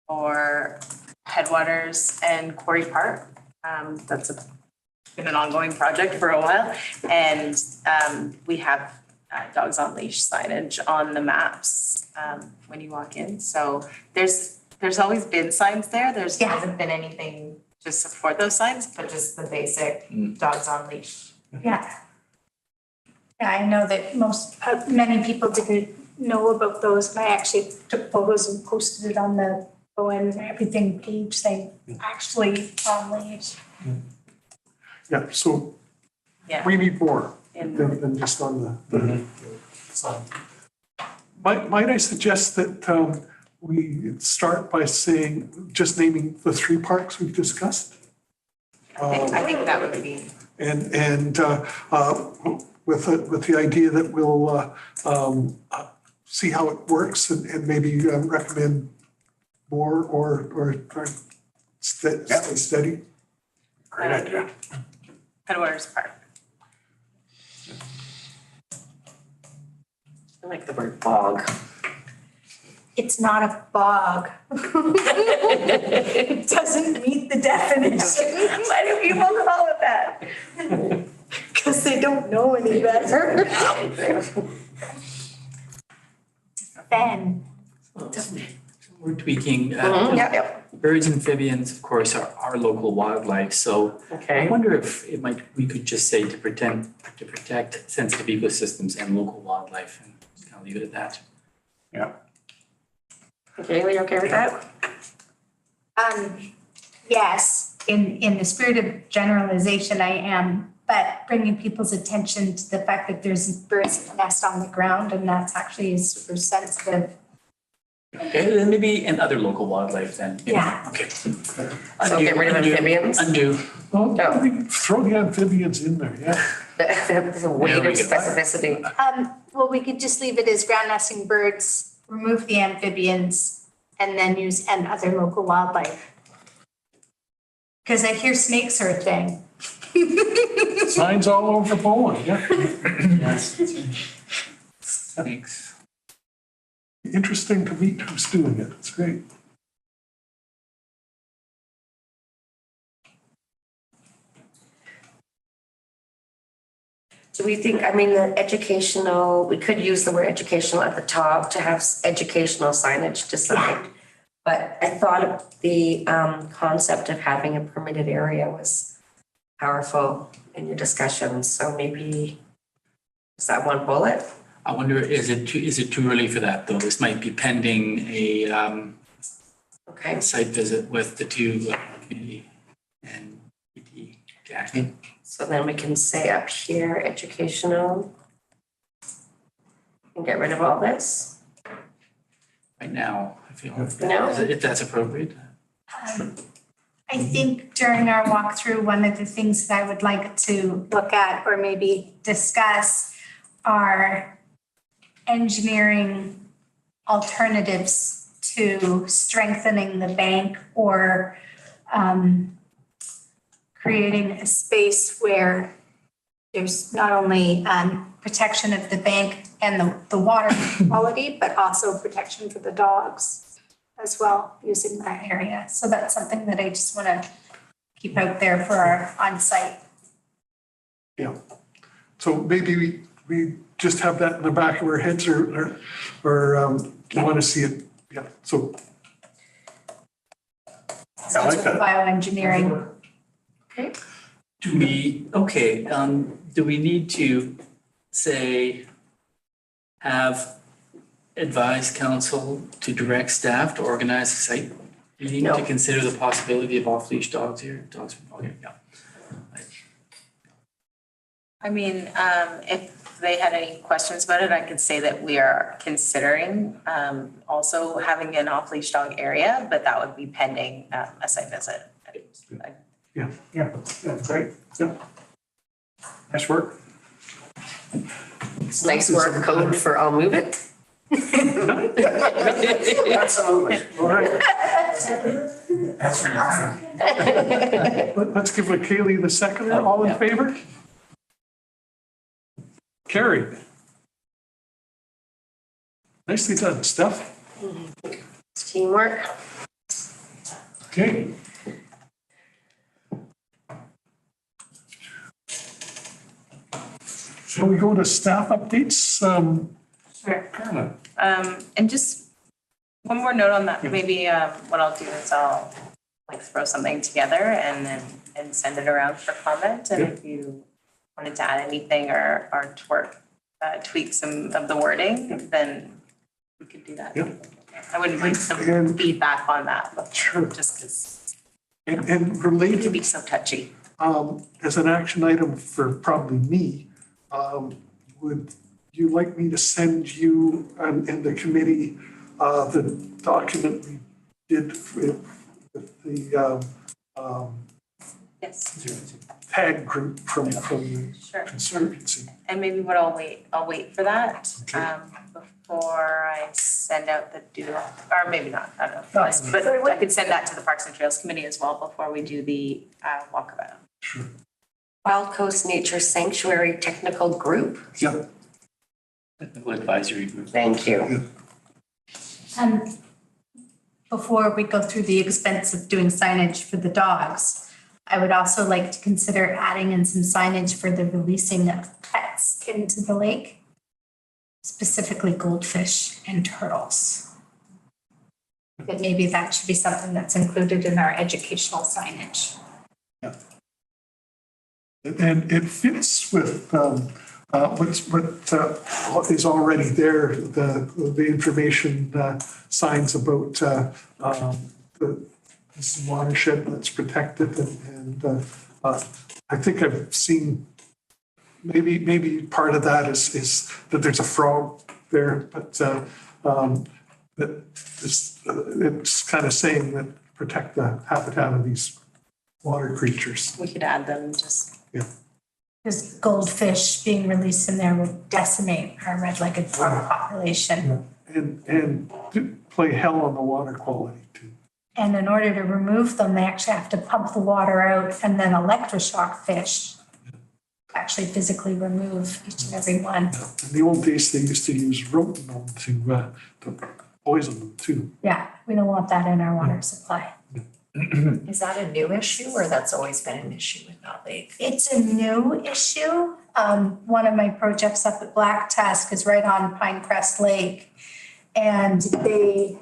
for Headwaters and Quarry Park. That's been an ongoing project for a while. And we have dogs on leash signage on the maps when you walk in. So there's always been signs there. There's Yeah. hasn't been anything to support those signs, but just the basic dogs on leash. Yeah. Yeah, I know that many people didn't know about those, and I actually took photos and posted it on the Bowen Everything page saying, actually on leash. Yeah, so Yeah. we need more In- than just on the sign. Might I suggest that we start by saying, just naming the three parks we've discussed? I think that would be. And with the idea that we'll see how it works and maybe recommend more or stay steady. Great idea. Headwaters Park. I like the word bog. It's not a bog. It doesn't meet the definition. Why do people call it that? Because they don't know any better. Then, We're tweaking. Yep. Birds, amphibians, of course, are local wildlife, so I Okay. wonder if we could just say to protect sensitive ecosystems and local wildlife, and just kind of leave it at that. Yeah. Okay, are you okay with that? yes, in the spirit of generalization, I am, but bringing people's attention to the fact that there's birds that nest on the ground, and that's actually super sensitive. Okay, then maybe and other local wildlife then. Yeah. Okay. So get rid of amphibians? Undo. Well, No. we throw the amphibians in there, yeah. There's a weight There of we go. specificity. Well, we could just leave it as ground nesting birds, remove the amphibians, and then use and other local wildlife. Because I hear snakes are a thing. Signs all over Bowen, yeah. Yes. Thanks. Interesting to meet who's doing it. It's great. Do we think, I mean, the educational, we could use the word educational at the top to have educational signage designed. But I thought the concept of having a permitted area was powerful in your discussions, so maybe, is that one bullet? I wonder, is it too early for that, though? This might be pending a Okay, site visit with the two community and ECAAC. so then we can say up here, educational. And get rid of all this. Right now, I feel, No. if that's appropriate. I think during our walkthrough, one of the things that I would like to look at or maybe discuss are engineering alternatives to strengthening the bank or creating a space where there's not only protection of the bank and the water quality, but also protection for the dogs as well, using that area. So that's something that I just want to keep out there for our on-site. Yeah. So maybe we just have that in the back of our heads or you want to see it? Yeah, so. I like that. Bioengineering. Do we need to say, have advise council to direct staff to organize a site meeting No. to consider the possibility of off-leash dogs here? Dogs, okay, yeah. I mean, if they had any questions about it, I could say that we are considering also having an off-leash dog area, but that would be pending a site visit. Yeah, that's great. Yeah. Nice work. It's nice work code for I'll move it. Absolutely. All right. Let's give it Kaylee the seconder. All in favor? Carried. Nicely done, Steph. It's teamwork. Okay. Shall we go to staff updates? Sure. Carolyn. And just one more note on that, maybe what I'll do is I'll like throw something together and send it around for comment. And if you wanted to add anything or tweak some of the wording, then we could do that. Yeah. I wouldn't mind some And- feedback on that, but Sure. just because And it can related, be so touchy. as an action item for probably me, would you like me to send you and the committee the document we did with the Yes, tag group from the sure. Conservancy? And maybe what I'll wait for that Okay. before I send out the or maybe not, I don't know. No. But I could send that to the Parks and Trails Committee as well before we do the walkabout. Sure. Wild Coast Nature Sanctuary Technical Group. Yeah. Technical advisory group. Thank you. Before we go through the expense of doing signage for the dogs, I would also like to consider adding in some signage for the releasing of pets into the lake, specifically goldfish and turtles. But maybe that should be something that's included in our educational signage. And it fits with what is already there, the information signs about this watershed that's protected and I think I've seen maybe part of that is that there's a frog there, but that it's kind of saying that protect the habitat of these water creatures. We could add them just. Because goldfish being released in there would decimate our red-legged frog population. And play hell on the water quality too. And in order to remove them, they actually have to pump the water out and then electroshock fish actually physically remove each and every one. In the old days, they used to use rotenone to poison them too. Yeah, we don't want that in our water supply. Is that a new issue or that's always been an issue with Knott Lake? It's a new issue. One of my projects up at Black Tusk is right on Pinecrest Lake. And they,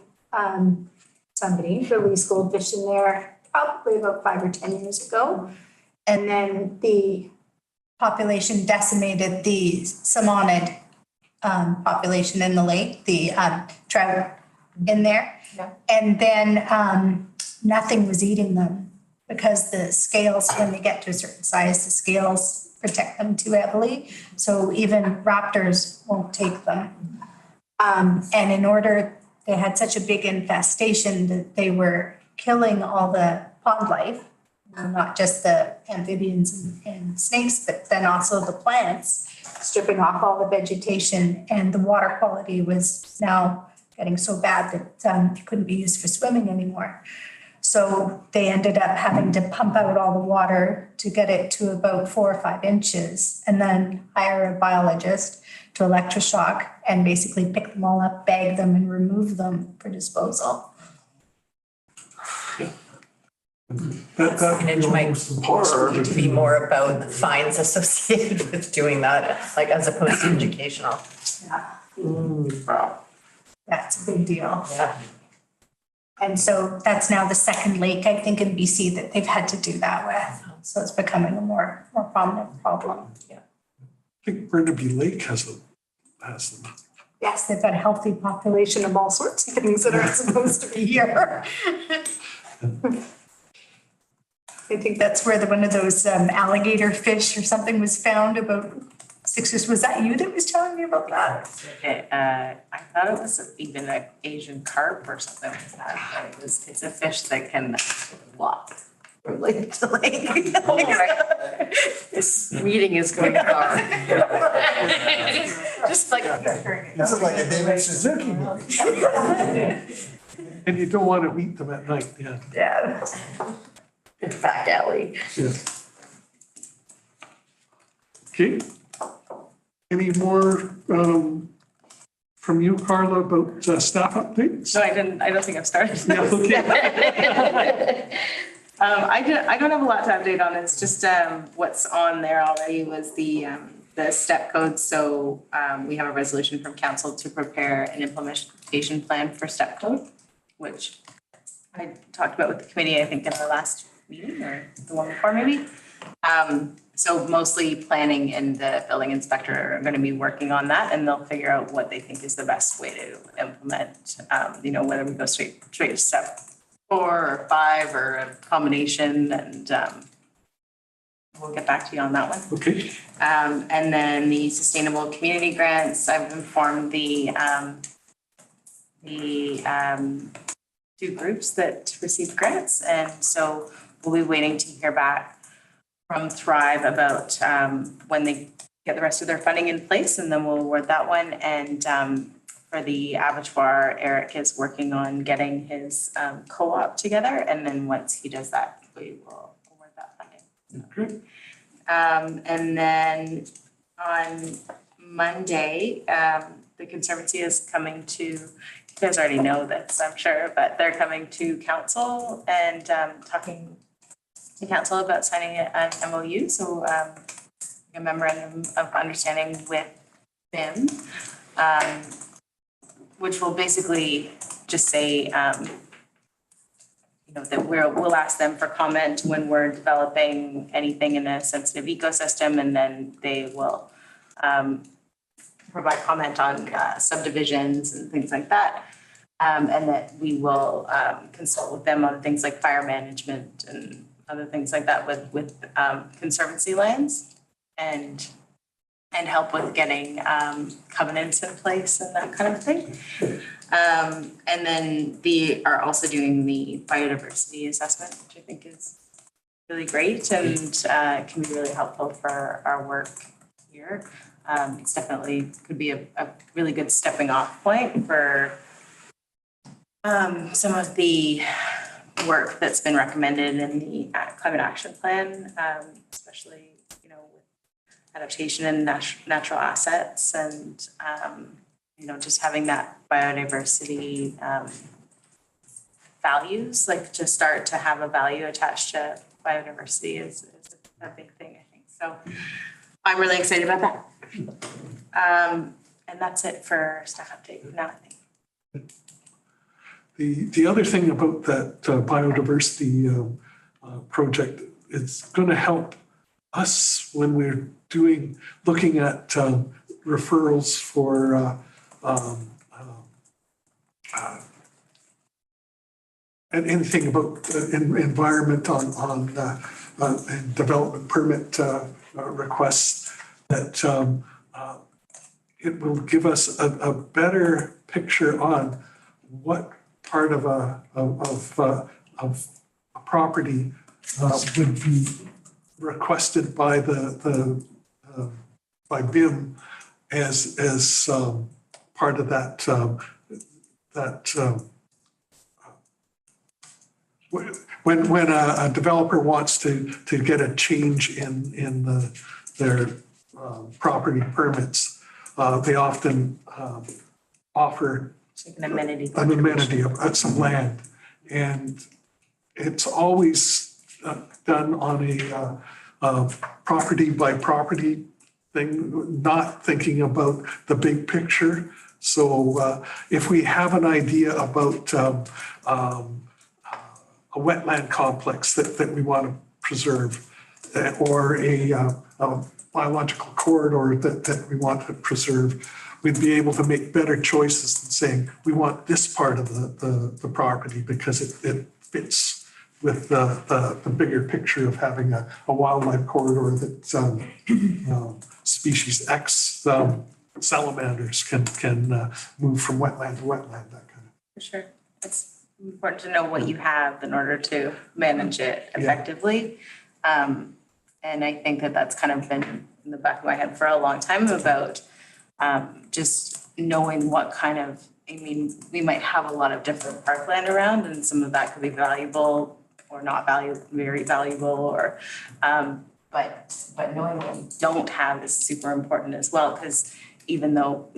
somebody released goldfish in there probably about 5 or 10 years ago. And then the population decimated the salmonid population in the lake, the trout in there. Yeah. And then nothing was eating them because the scales, when they get to a certain size, the scales protect them too heavily. So even raptors won't take them. And in order, they had such a big infestation that they were killing all the pond life, not just the amphibians and snakes, but then also the plants, stripping off all the vegetation, and the water quality was now getting so bad that it couldn't be used for swimming anymore. So they ended up having to pump out all the water to get it to about 4 or 5 inches, and then hire a biologist to electroshock and basically pick them all up, bag them, and remove them for disposal. That Signage might need to be more about the fines associated with doing that, like as opposed to educational. Wow. That's a big deal. Yeah. And so that's now the second lake, I think, in BC that they've had to do that with. So it's becoming a more prominent problem. I think Burnaby Lake has them. Yes, they've got a healthy population of all sorts of things that are supposed to be here. I think that's where one of those alligator fish or something was found about 6 years. Was that you that was telling me about that? Okay, I thought it was even an Asian carp or something like that, but it's a fish that can walk from lake to lake. This meeting is going far. Just like. This is like a David Suzuki movie. And you don't want to eat them at night, yeah. Yeah. Back alley. Yeah. Okay. Any more from you, Carla, about staff updates? No, I don't think I've started. Yeah, okay. I don't have a lot to update on. It's just what's on there already was the step code. So we have a resolution from council to prepare an implementation plan for step code, which I talked about with the committee, I think in our last meeting or the one before maybe. So mostly planning and the building inspector are going to be working on that, and they'll figure out what they think is the best way to implement, whether we go straight to step 4 or 5 or a combination, and we'll get back to you on that one. Okay. And then the sustainable community grants, I've informed the 2 groups that received grants, and so we'll be waiting to hear back from Thrive about when they get the rest of their funding in place, and then we'll award that one. And for the abattoir, Eric is working on getting his co-op together, and then once he does that, we will award that funding. Great. And then on Monday, the Conservancy is coming to, you guys already know this, I'm sure, but they're coming to council and talking to council about signing an MOU, so a memorandum of understanding with them, which will basically just say, that we'll ask them for comment when we're developing anything in a sensitive ecosystem, and then they will provide comment on subdivisions and things like that. And that we will consult with them on things like fire management and other things like that with Conservancy lands, and help with getting covenants in place and that kind of thing. And then they are also doing the biodiversity assessment, which I think is really great and can be really helpful for our work here. It's definitely could be a really good stepping off point for some of the work that's been recommended in the climate action plan, especially, adaptation and natural assets and, just having that biodiversity values, like to start to have a value attached to biodiversity is a big thing, I think. So I'm really excited about that. And that's it for staff update now, I think. The other thing about that biodiversity project, it's going to help us when we're looking at referrals for and anything about environment on and development permit requests, that it will give us a better picture on what part of a property would be requested by by BIM as part of that when a developer wants to get a change in their property permits, they often offer It's like an amenity. of some land. And it's always done on a property by property thing, not thinking about the big picture. So if we have an idea about a wetland complex that we want to preserve, or a biological corridor that we want to preserve, we'd be able to make better choices than saying, we want this part of the property because it fits with the bigger picture of having a wildlife corridor that species X salamanders can move from wetland to wetland, that kind of. For sure. It's important to know what you have in order to manage it effectively. And I think that's kind of been in the back of my head for a long time about just knowing what kind of, we might have a lot of different parkland around, and some of that could be valuable or not very valuable, or but knowing what we don't have is super important as well, because even though,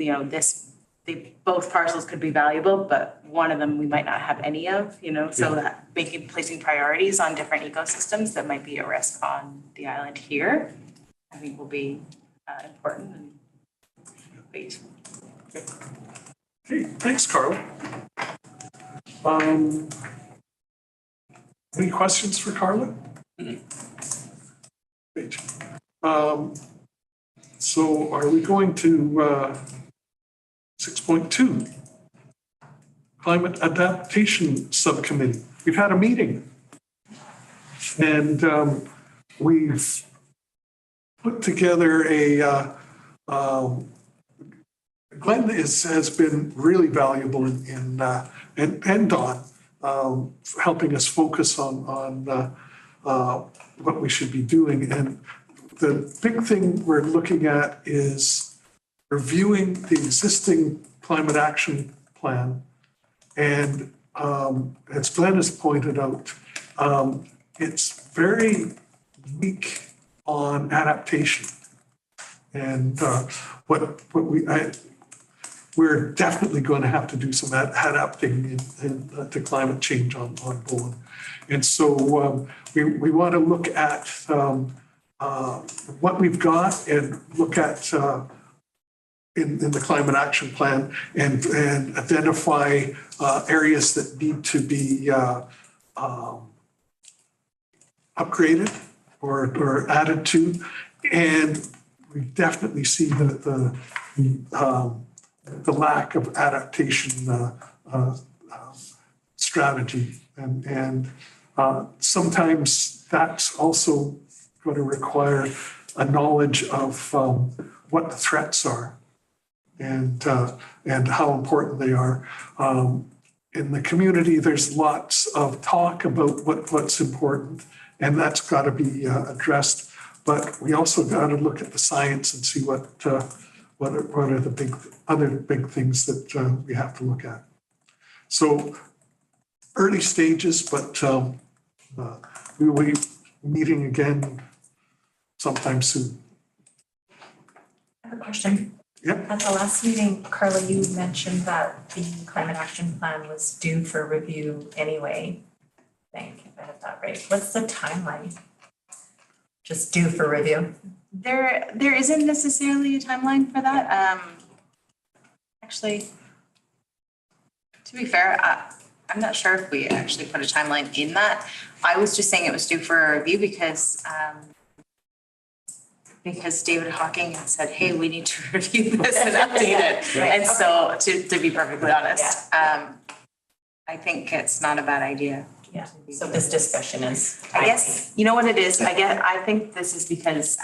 both parcels could be valuable, but one of them we might not have any of, so that placing priorities on different ecosystems that might be at risk on the island here, I think will be important and great. Okay, thanks, Carla. Any questions for Carla? Great. So are we going to 6.2? Climate Adaptation Subcommittee. We've had a meeting. And we've put together Glenn has been really valuable and Don, helping us focus on what we should be doing. And the big thing we're looking at is reviewing the existing climate action plan. And as Glenn has pointed out, it's very weak on adaptation. And we're definitely going to have to do some adapting to climate change on Bowen. And so we want to look at what we've got and look at in the climate action plan and identify areas that need to be upgraded or added to. And we definitely see the lack of adaptation strategy. And sometimes that's also going to require a knowledge of what the threats are and how important they are. In the community, there's lots of talk about what's important, and that's got to be addressed. But we also got to look at the science and see what are the other big things that we have to look at. So early stages, but we will be meeting again sometime soon. I have a question. Yeah. At the last meeting, Carla, you mentioned that the climate action plan was due for review anyway. I think, if I have that right. What's the timeline? Just due for review? There isn't necessarily a timeline for that. Actually, to be fair, I'm not sure if we actually put a timeline in that. I was just saying it was due for a review because David Hawking had said, hey, we need to review this and update it. Right. And so to be perfectly honest, I think it's not a bad idea. Yeah, so this discussion is. I guess, you know what it is? I think this is because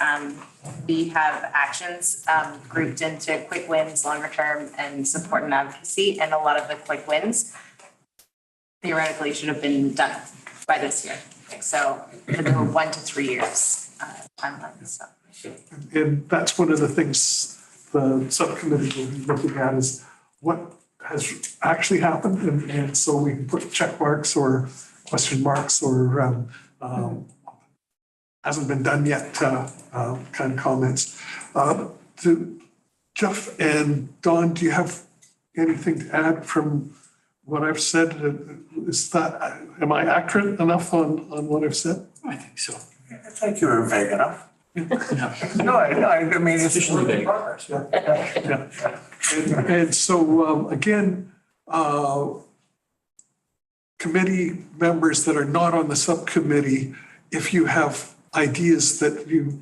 we have actions grouped into quick wins, longer term, and support and advocacy. And a lot of the quick wins theoretically should have been done by this year. So there were 1 to 3 years timeline, so. And that's one of the things the subcommittee will be looking at is what has actually happened. And so we can put check marks or question marks or hasn't been done yet kind of comments. To Jeff and Dawn, do you have anything to add from what I've said? Am I accurate enough on what I've said? I think so. I think you were vague enough. Yeah. No, I mean, it's. Sufficiently vague. Yeah. And so again, committee members that are not on the subcommittee, if you have ideas that you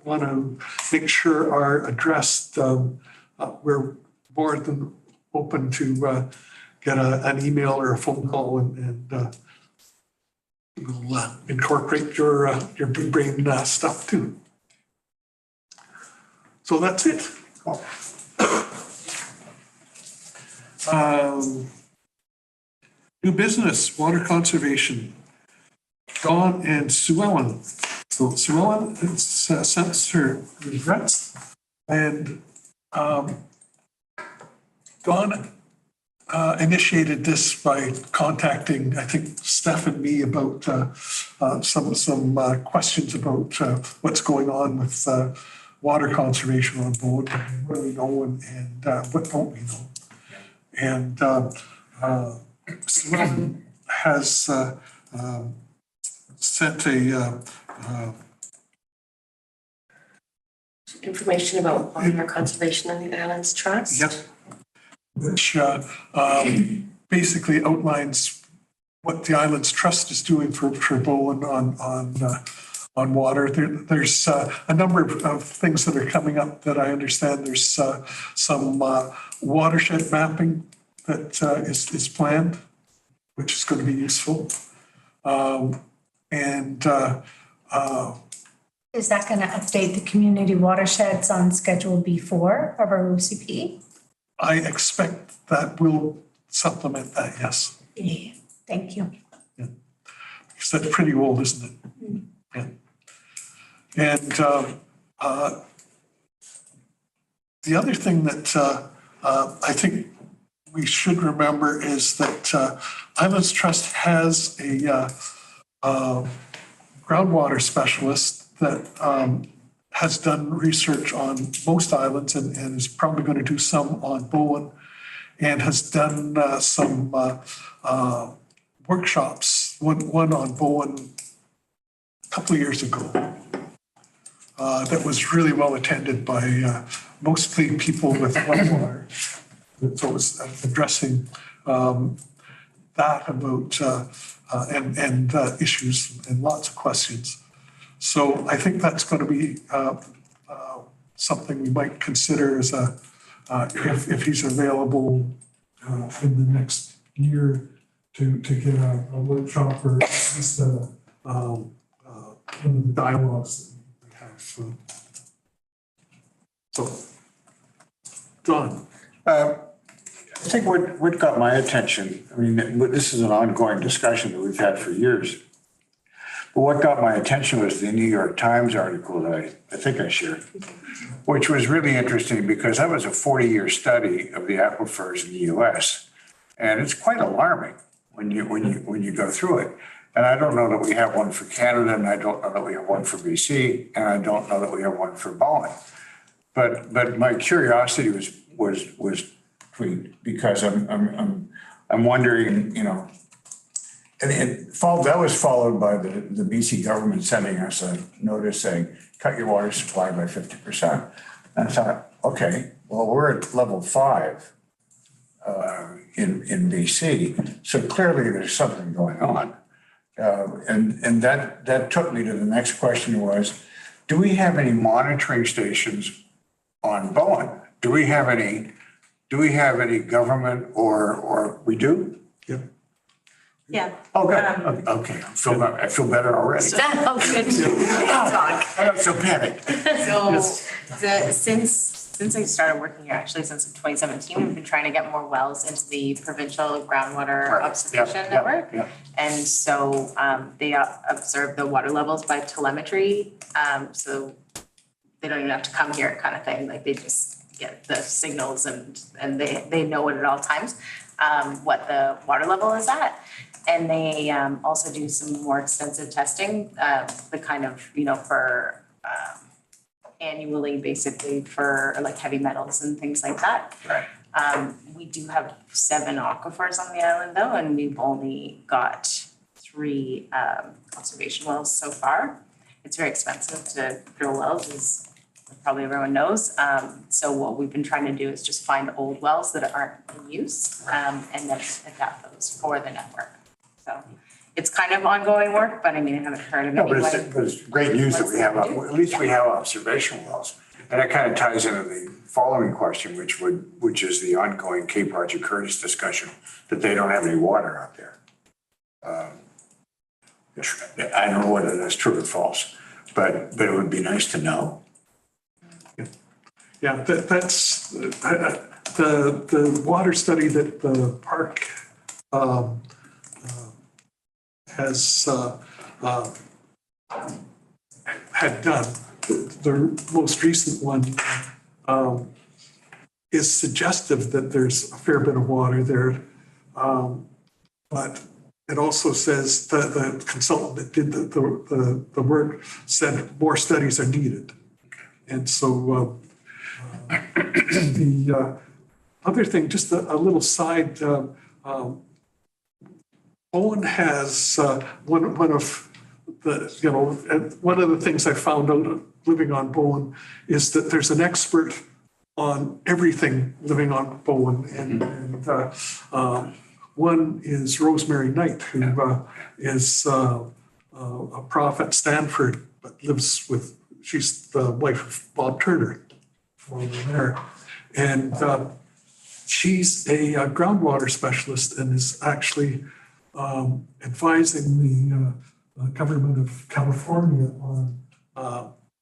want to make sure are addressed, we're more than open to get an email or a phone call and we'll incorporate your big brain stuff too. So that's it. New business, water conservation. Dawn and Sue Ellen. So Sue Ellen has sent her regrets and Dawn initiated this by contacting, I think, Steph and me about some questions about what's going on with water conservation on board. What do we know and what don't we know? And Sue has sent a Information about water conservation on the Islands Trust. Yes. Which basically outlines what the Islands Trust is doing for Bowen on water. There's a number of things that are coming up that I understand. There's some watershed mapping that is planned, which is going to be useful. Is that going to update the community watersheds on Schedule B4 of our OCP? I expect that will supplement that, yes. Yeah, thank you. Because that's pretty old, isn't it? Yeah. And the other thing that I think we should remember is that Islands Trust has a groundwater specialist that has done research on most islands and is probably going to do some on Bowen and has done some workshops, one on Bowen a couple of years ago that was really well attended by mostly people with water. So it was addressing that about and issues and lots of questions. So I think that's going to be something we might consider as if he's available in the next year to get a workshop or just one of the dialogues that we have. So, John. I think what got my attention, I mean, this is an ongoing discussion that we've had for years. But what got my attention was the New York Times article that I think I shared, which was really interesting because that was a 40-year study of the aquifers in the US. And it's quite alarming when you go through it. And I don't know that we have one for Canada, and I don't know that we have one for BC, and I don't know that we have one for Bowen. But my curiosity was tweaked because I'm wondering, you know, and that was followed by the BC government sending us a notice saying, cut your water supply by 50%. And I thought, okay, well, we're at level 5 in BC, so clearly there's something going on. And that took me to the next question was, do we have any monitoring stations on Bowen? Do we have any government or we do? Yep. Yeah. Oh, good. Okay, I feel better already. Oh, good. Talk. I'm not so panicked. So since I started working here, actually since 2017, we've been trying to get more wells into the provincial groundwater Right. observation Yep, network. yep. And so they observe the water levels by telemetry. So they don't even have to come here kind of thing. Like they just get the signals and they know it at all times, what the water level is at. And they also do some more extensive testing, the kind of, you know, for annually, basically for like heavy metals and things like that. Right. We do have 7 aquifers on the island though, and we've only got 3 observation wells so far. It's very expensive to drill wells, as probably everyone knows. So what we've been trying to do is just find old wells that aren't in use, and then adapt those for the network. So it's kind of ongoing work, but I mean, I haven't heard of No, but anyone. it's great news that we have, at least we have observation wells. And that kind of ties into the following question, which is the ongoing Cape Archie Curtis discussion, that they don't have any water out there. I don't know whether that's true or false, but it would be nice to know. Yeah, that's the water study that the park has had done. The most recent one is suggestive that there's a fair bit of water there. But it also says that the consultant that did the work said more studies are needed. And so the other thing, just a little side, Bowen has one of the, you know, one of the things I found out living on Bowen is that there's an expert on everything living on Bowen. And one is Rosemary Knight, who is a prof at Stanford, but lives with, she's the wife of Bob Turner over there. And she's a groundwater specialist and is actually advising the government of California on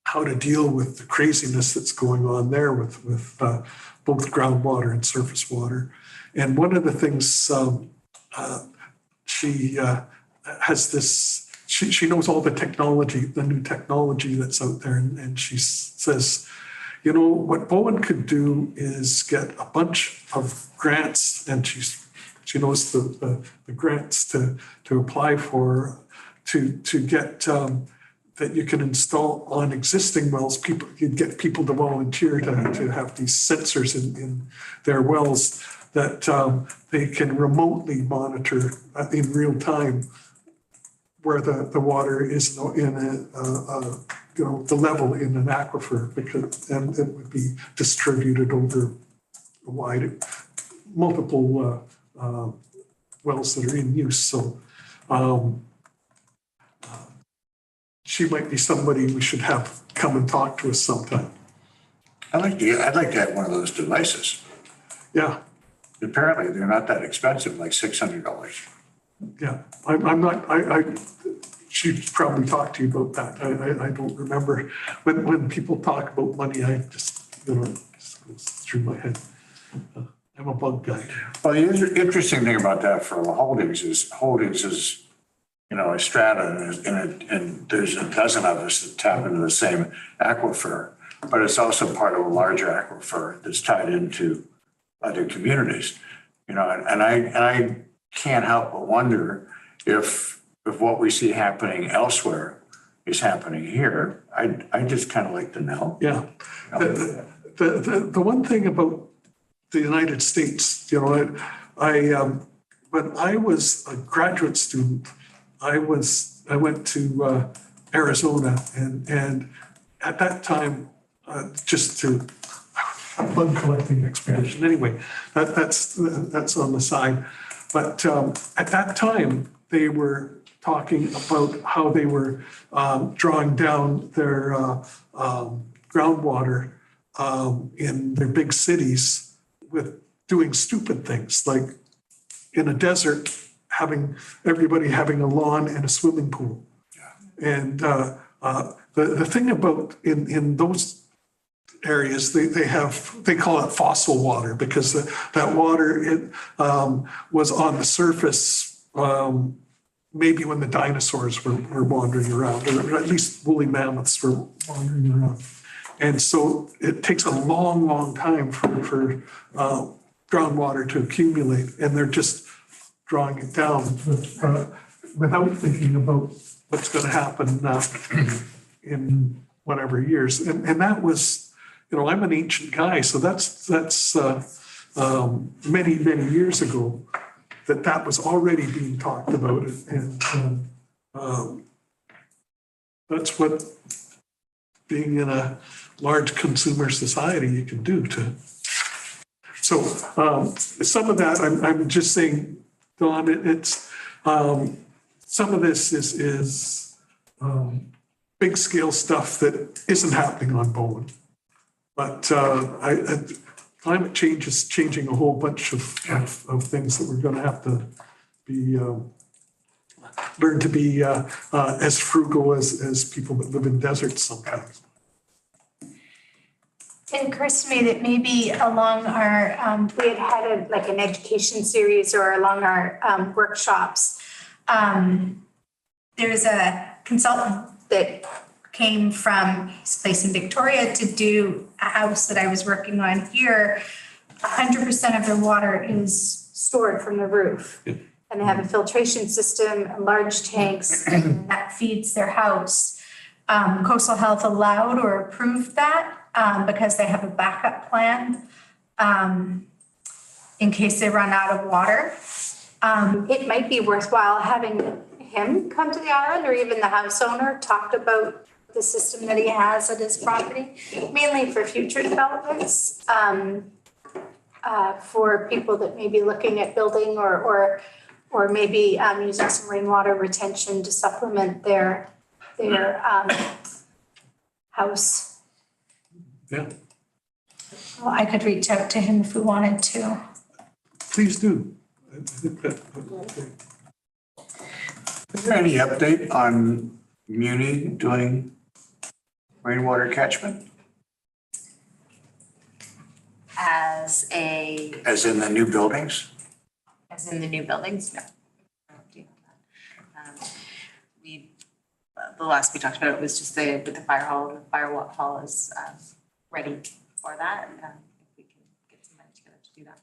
how to deal with the craziness that's going on there with both groundwater and surface water. And one of the things she has this, she knows all the technology, the new technology that's out there. And she says, you know, what Bowen could do is get a bunch of grants, and she knows the grants to apply for, to get that you can install on existing wells. You'd get people to volunteer to have these sensors in their wells that they can remotely monitor in real time where the water is in the level in an aquifer, because then it would be distributed over a wide, multiple wells that are in use. So she might be somebody we should have come and talk to us sometime. I'd like to have one of those devices. Yeah, Apparently, they're not that expensive, like $600. yeah. She'd probably talk to you about that. I don't remember. When people talk about money, I just, you know, it just goes through my head. I'm a bug guy. Well, the interesting thing about that for Holdings is, you know, a strata, and there's a dozen of us that tap into the same aquifer, but it's also part of a larger aquifer that's tied into other communities, you know, and I can't help but wonder if what we see happening elsewhere is happening here. I just kind of like to know. Yeah. the one thing about the United States, you know, when I was a graduate student, I went to Arizona and at that time, just to bug collecting expedition. Anyway, that's on the side. But at that time, they were talking about how they were drawing down their groundwater in their big cities with doing stupid things, like in a desert, everybody having a lawn and a swimming pool. And the thing about in those areas, they call it fossil water because that water was on the surface maybe when the dinosaurs were wandering around, or at least woolly mammoths were wandering around. And so it takes a long, long time for groundwater to accumulate, and they're just drawing it down without thinking about what's going to happen in whatever years. And that was, you know, I'm an ancient guy, so that's many, many years ago that was already being talked about. And that's what being in a large consumer society you can do to. So some of that, I'm just saying, Don, it's some of this is big scale stuff that isn't happening on Bowen. But climate change is changing a whole bunch of things that we're going to have to be learn to be as frugal as people that live in deserts sometimes. It occurs to me that maybe along our, we had like an education series or along our workshops, there's a consultant that came from his place in Victoria to do a house that I was working on here. 100% of their water is stored from the roof. Yep. And they have a filtration system and large tanks and that feeds their house. Coastal Health allowed or approved that because they have a backup plan in case they run out of water. It might be worthwhile having him come to the island, or even the house owner talk about the system that he has at his property, mainly for future developments, for people that may be looking at building or maybe using some rainwater retention to supplement their house. Yeah, Well, I could reach out to him if we wanted to. please do. I think that. Is there any update on Muni doing rainwater catchment? As As in the new buildings? in the new buildings? No. I don't do that. The last we talked about it was just with the fire hall, and the fire hall is ready for that. If we can get some money together to do that.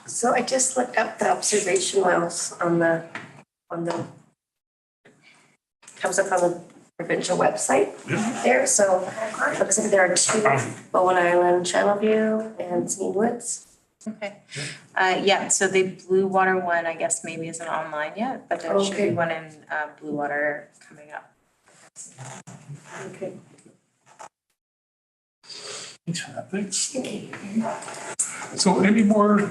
So I just looked up the observation wells on the comes up on the provincial website there. So it looks like there are two, Bowen Island, Channelview, and Sneed Woods. Okay. Yeah, so the Blue Water one, I guess maybe isn't online yet, but there should be Okay. one in Blue Water coming up. Okay. Thanks. So any more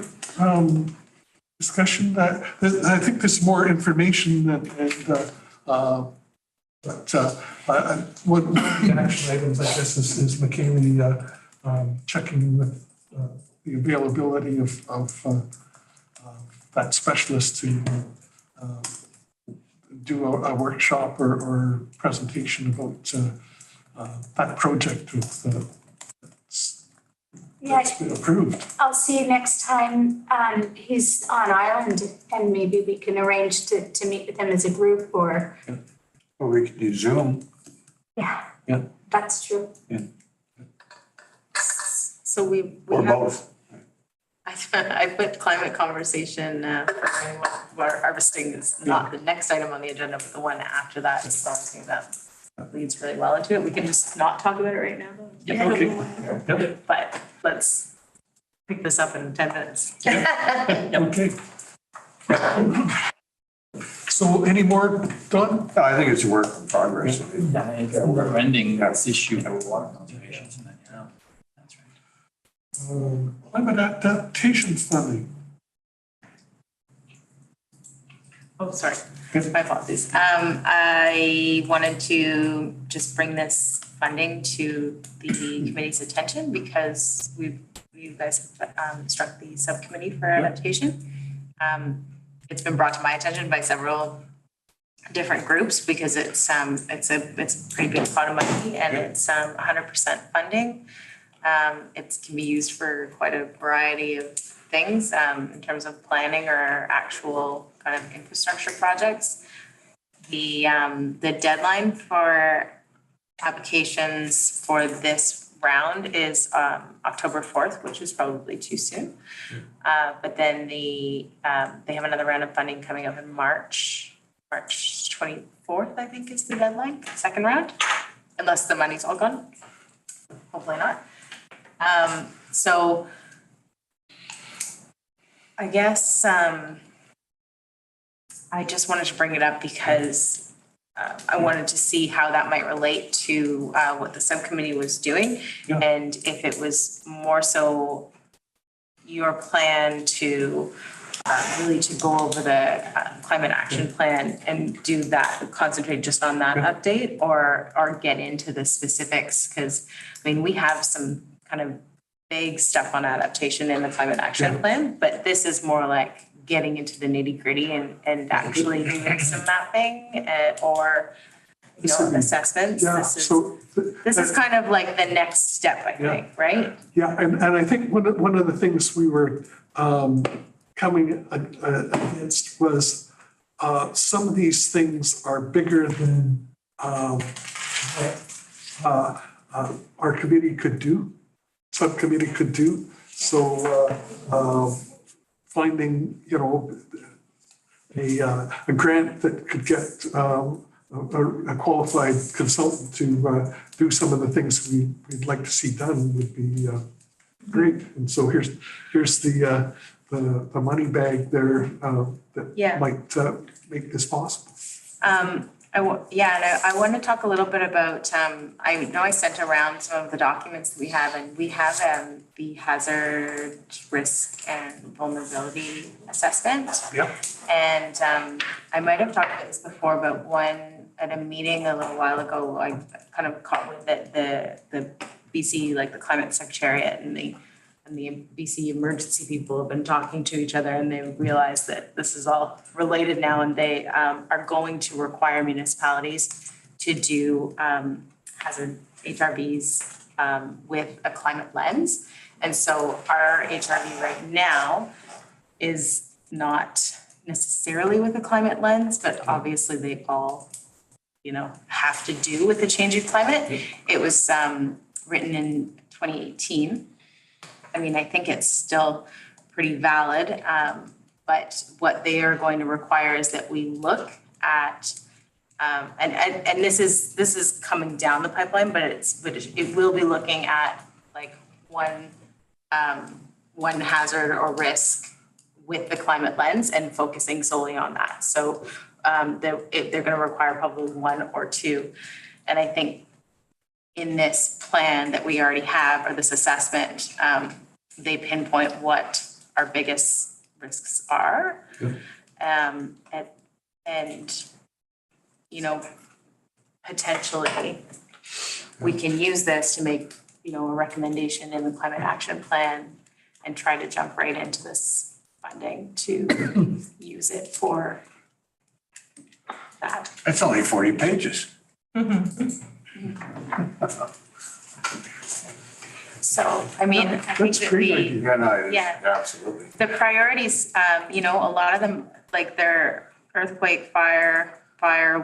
discussion I think there's more information one of the action items, I guess, is McKaylee checking with the availability of that specialist to do a workshop or presentation about that project that's been approved. I'll see you next time he's on island, and maybe we can arrange to meet with him as a group or. Or we could do Zoom. Yeah. Yeah. That's true. So we Or have, both. I put climate conversation for rainwater harvesting is not the next item on the agenda, but the one after that is something that leads really well into it. We can just not talk about it right now though. Yeah. Okay. Yep. But let's pick this up in 10 minutes. Okay. So any more, Don? No, I think it's a work in progress. Yeah, it's never ending, this issue of water conservation, isn't it? Yeah, that's right. Climate adaptation funding. Oh, sorry, my apologies. I wanted to just bring this funding to the committee's attention because you guys have struck the subcommittee for adaptation. It's been brought to my attention by several different groups because it's a pretty big pot of money and it's 100% funding. It can be used for quite a variety of things in terms of planning or actual kind of infrastructure projects. The deadline for applications for this round is October 4th, which is probably too soon. But then they have another round of funding coming up in March 24th, I think is the deadline, second round, unless the money's all gone. Hopefully not. So I guess I just wanted to bring it up because I wanted to see how that might relate to what the subcommittee was doing. Yeah. And if it was more so your plan to really to go over the climate action plan and do that, concentrate just on that update or get into the specifics. Because I mean, we have some kind of big stuff on adaptation in the climate action plan, but this is more like getting into the nitty gritty and actually doing some mapping or, you know, assessments. Yeah, This is kind of like the next step, I think, right? Yeah, and I think one of the things we were coming against was some of these things are bigger than our committee could do, subcommittee could do. So finding, you know, a grant that could get a qualified consultant to do some of the things we'd like to see done would be great. And so here's the money bag there that might make this possible. And I want to talk a little bit about, I know I sent around some of the documents that we have, and we have the hazard, risk, and vulnerability assessment. Yep. And I might have talked about this before, but at a meeting a little while ago, I kind of caught with the BC, like the climate secretariat and the BC emergency people have been talking to each other, and they realized that this is all related now, and they are going to require municipalities to do hazard HRVs with a climate lens. And so our HRV right now is not necessarily with a climate lens, but obviously they all, you know, have to do with the changing climate. It was written in 2018. I mean, I think it's still pretty valid, but what they are going to require is that we look at, and this is coming down the pipeline, but it will be looking at like one hazard or risk with the climate lens and focusing solely on that. So they're going to require probably one or two, and I think in this plan that we already have, or this assessment, they pinpoint what our biggest risks are. And you know, potentially we can use this to make, you know, a recommendation in the climate action plan and try to jump right into this funding to use it for that. That's only 40 pages. So, I mean, I think That's that great the, idea. Yeah, no, Yeah. absolutely. the priorities, you know, a lot of them, like their earthquake, fire,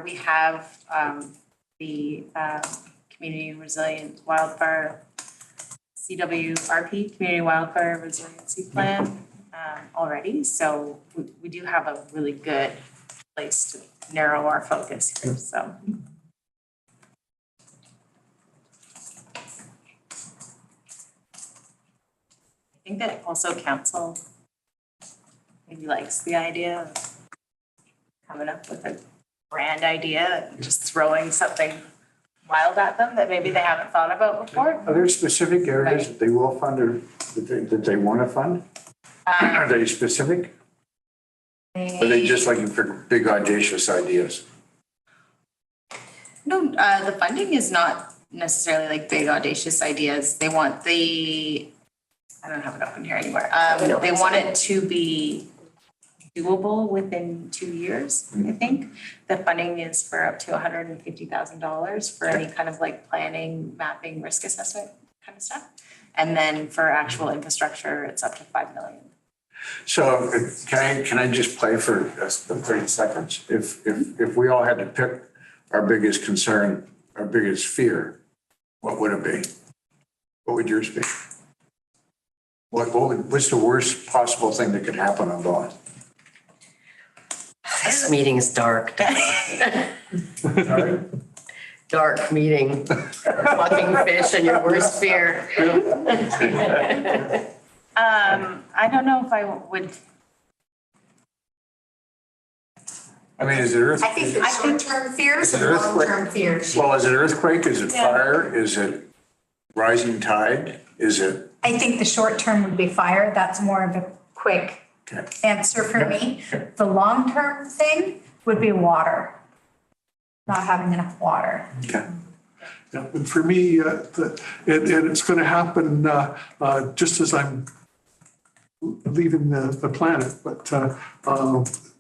we have the community resilient wildfire, CWRP, Community Wildfire Resiliency Plan already. So we do have a really good place to narrow our focus here, so. think that also council maybe likes the idea of coming up with a grand idea and just throwing something wild at them that maybe they haven't thought about before. Are there specific areas that they will fund or that they want to fund? Are they specific? Or are they just looking for big audacious ideas? No, the funding is not necessarily like big audacious ideas. They want I don't have it up in here anymore. They want it to be doable within 2 years, I think. The funding is for up to $150,000 for any kind of like planning, mapping, risk assessment kind of stuff. And then for actual infrastructure, it's up to 5 million. So can I just play for 30 seconds? If we all had to pick our biggest concern, our biggest fear, what would it be? What would yours be? What's the worst possible thing that could happen on Dawn? This meeting is dark. Sorry? Dark meeting. Fucking fish and your worst fear. I don't know if I would. I mean, is it earth? I think the short-term fears Is it and earthquake? long-term fears. Well, is it earthquake? Is it fire? Is it rising tide? Is it? I think the short-term would be fire. That's more of a quick Okay. answer for me. The long-term thing would be water. Not having enough water. Okay. Yeah, and for me, it's going to happen just as I'm leaving the planet, but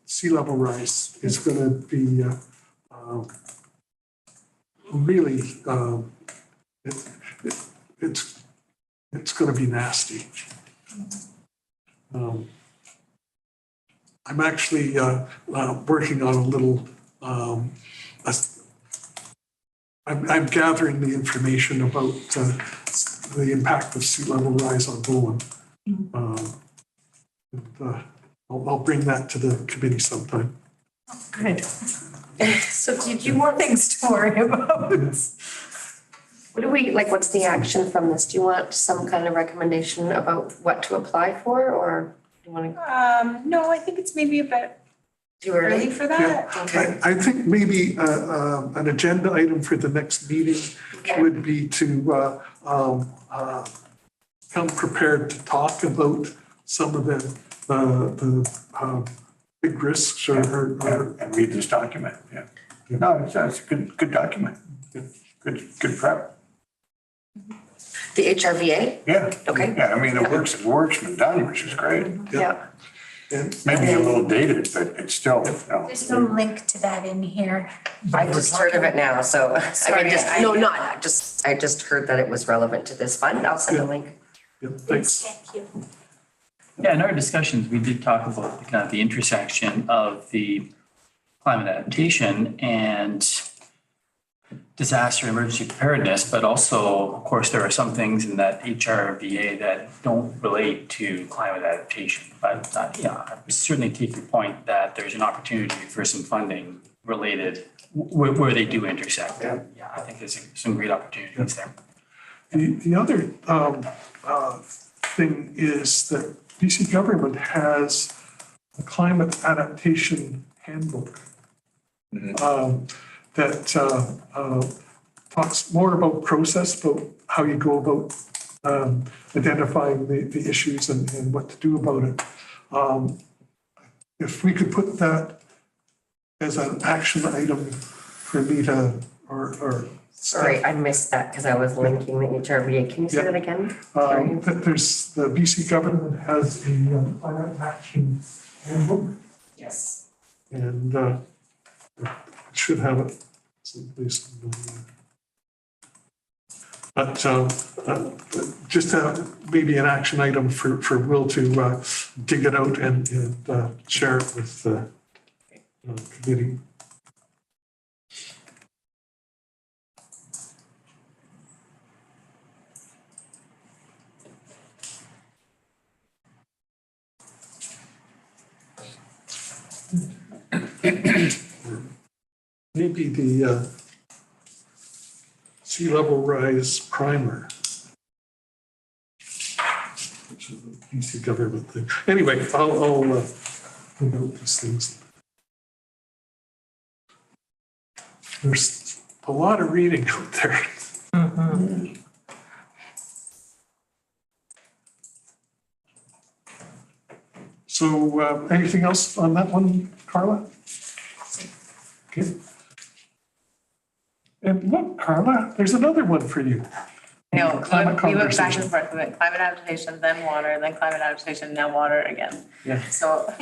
sea level rise is going to be really, it's going to be nasty. I'm actually working on a little, I'm gathering the information about the impact of sea level rise on Bowen. I'll bring that to the committee sometime. Good. So did you more things to worry about? What do we, like, what's the action from this? Do you want some kind of recommendation about what to apply for, or do you want to No, I think it's maybe a bit do early early? for that. Okay. I think maybe an agenda item for the next meeting would be to come prepared to talk about some of the big risks or And read this document, yeah. No, it's a good document. Good prep. The HRVA? Yeah. Okay. Yeah, I mean, the work's been done, which is great. Yeah. and Maybe a little dated, but it's still, There's no link to that in here. I just heard of it now, so, I Sorry, mean, I just heard that it was relevant to this fund. I'll send a link. yeah, thanks. Thank you. Yeah, in our discussions, we did talk about the kind of the intersection of the climate adaptation and disaster emergency preparedness, but also, of course, there are some things in that HRVA that don't relate to climate adaptation. But yeah, I certainly take your point that there's an opportunity for some funding related where they do intersect. Yeah, I think there's some great opportunities there. The other thing is that BC government has a climate adaptation handbook that talks more about process, about how you go about identifying the issues and what to do about it. If we could put that as an action item for me to, or. Sorry, I missed that because I was linking the HRVA. Can you say that again? Sorry. There's, the BC government has a climate action handbook. Yes. And should have it someplace. But just maybe an action item for Will to dig it out and share it with the committee. Maybe the sea level rise primer. Which is easy government thing. Anyway, I'll note these things. There's a lot of reading out there. So anything else on that one, Carla? Okay. And look, Carla, there's another one for you. No, Climate we went back conversation. and forth. We went climate adaptation, then water, then climate adaptation, now water again. Yeah. So,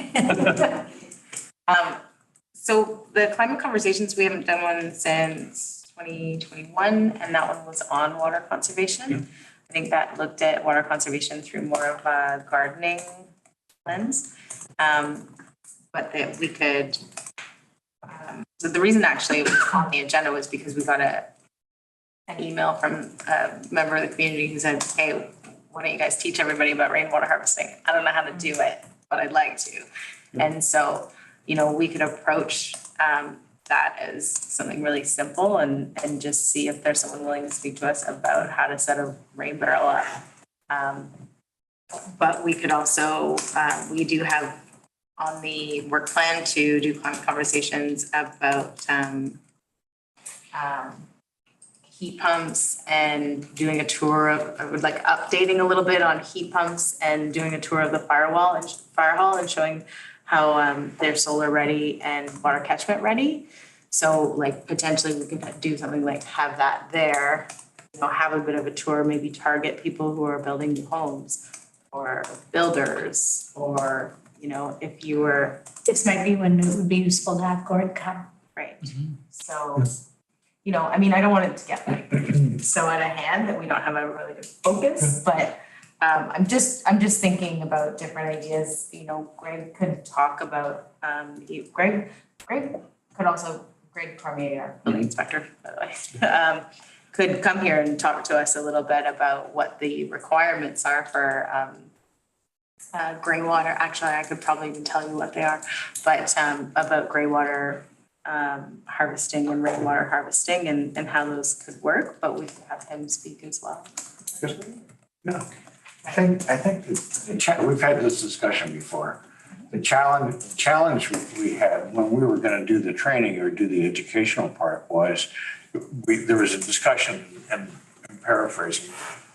so the climate conversations, we haven't done one since 2021, and that one was on water conservation. I think that looked at water conservation through more of a gardening lens. But that we could, so the reason actually it was on the agenda was because we got an email from a member of the community who said, hey, why don't you guys teach everybody about rainwater harvesting? I don't know how to do it, but I'd like to. And so, you know, we could approach that as something really simple and just see if there's someone willing to speak to us about how to set a rain barrel up. But we could also, we do have on the work plan to do climate conversations about heat pumps and doing a tour of like updating a little bit on heat pumps and doing a tour of the fire hall and showing how they're solar ready and water catchment ready. So like potentially we could do something like have that there, you know, have a bit of a tour, maybe target people who are building new homes or builders, or, you know, if you were. This might be when it would be useful to have Gord come. Right. So, you know, I mean, I don't want it to get like so out of hand that we don't have a really good focus, but I'm just thinking about different ideas. You know, Greg could talk about, Greg Cormier, our building inspector, by the way, could come here and talk to us a little bit about what the requirements are for gray water. Actually, I could probably even tell you what they are, but about gray water harvesting and rainwater harvesting and how those could work, but we could have him speak as well. Yeah. I think we've had this discussion before. The challenge we had when we were gonna do the training or do the educational part was there was a discussion, and I'm paraphrasing,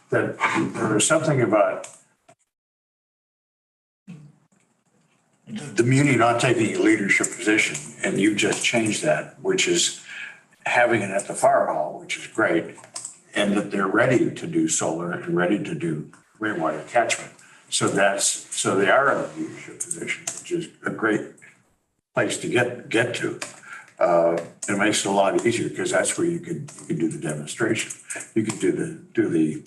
that there was something about the muni not taking a leadership position, and you just changed that, which is having it at the fire hall, which is great, and that they're ready to do solar and ready to do rainwater catchment. So they are in a leadership position, which is a great place to get to. It makes it a lot easier because that's where you could do the demonstration. You could do the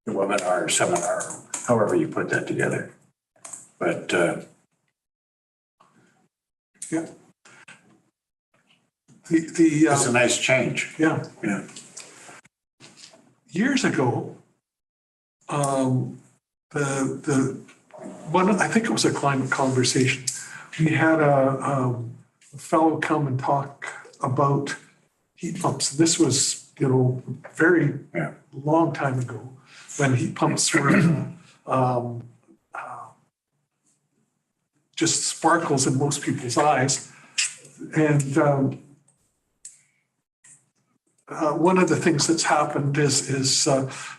webinar, seminar, however you put that together. But Yeah. it's a nice change. Yeah. Yeah. Years ago, the one, I think it was a climate conversation. We had a fellow come and talk about heat pumps. This was, you know, very long time ago when heat pumps were just sparkles in most people's eyes. And one of the things that's happened is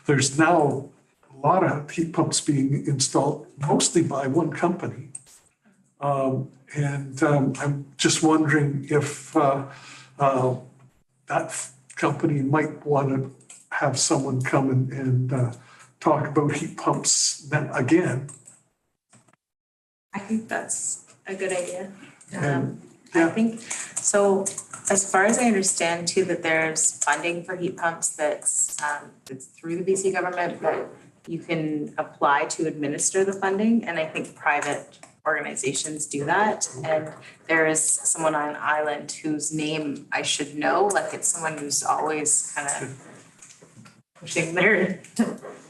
there's now a lot of heat pumps being installed, mostly by one company. And I'm just wondering if that company might want to have someone come and talk about heat pumps then again. I think that's a good idea. And, I think, so as far as I understand too, that there's funding for heat pumps that's through the BC government, but you can apply to administer the funding, and I think private organizations do that. And there is someone on an island whose name I should know, like it's someone who's always kind of pushing their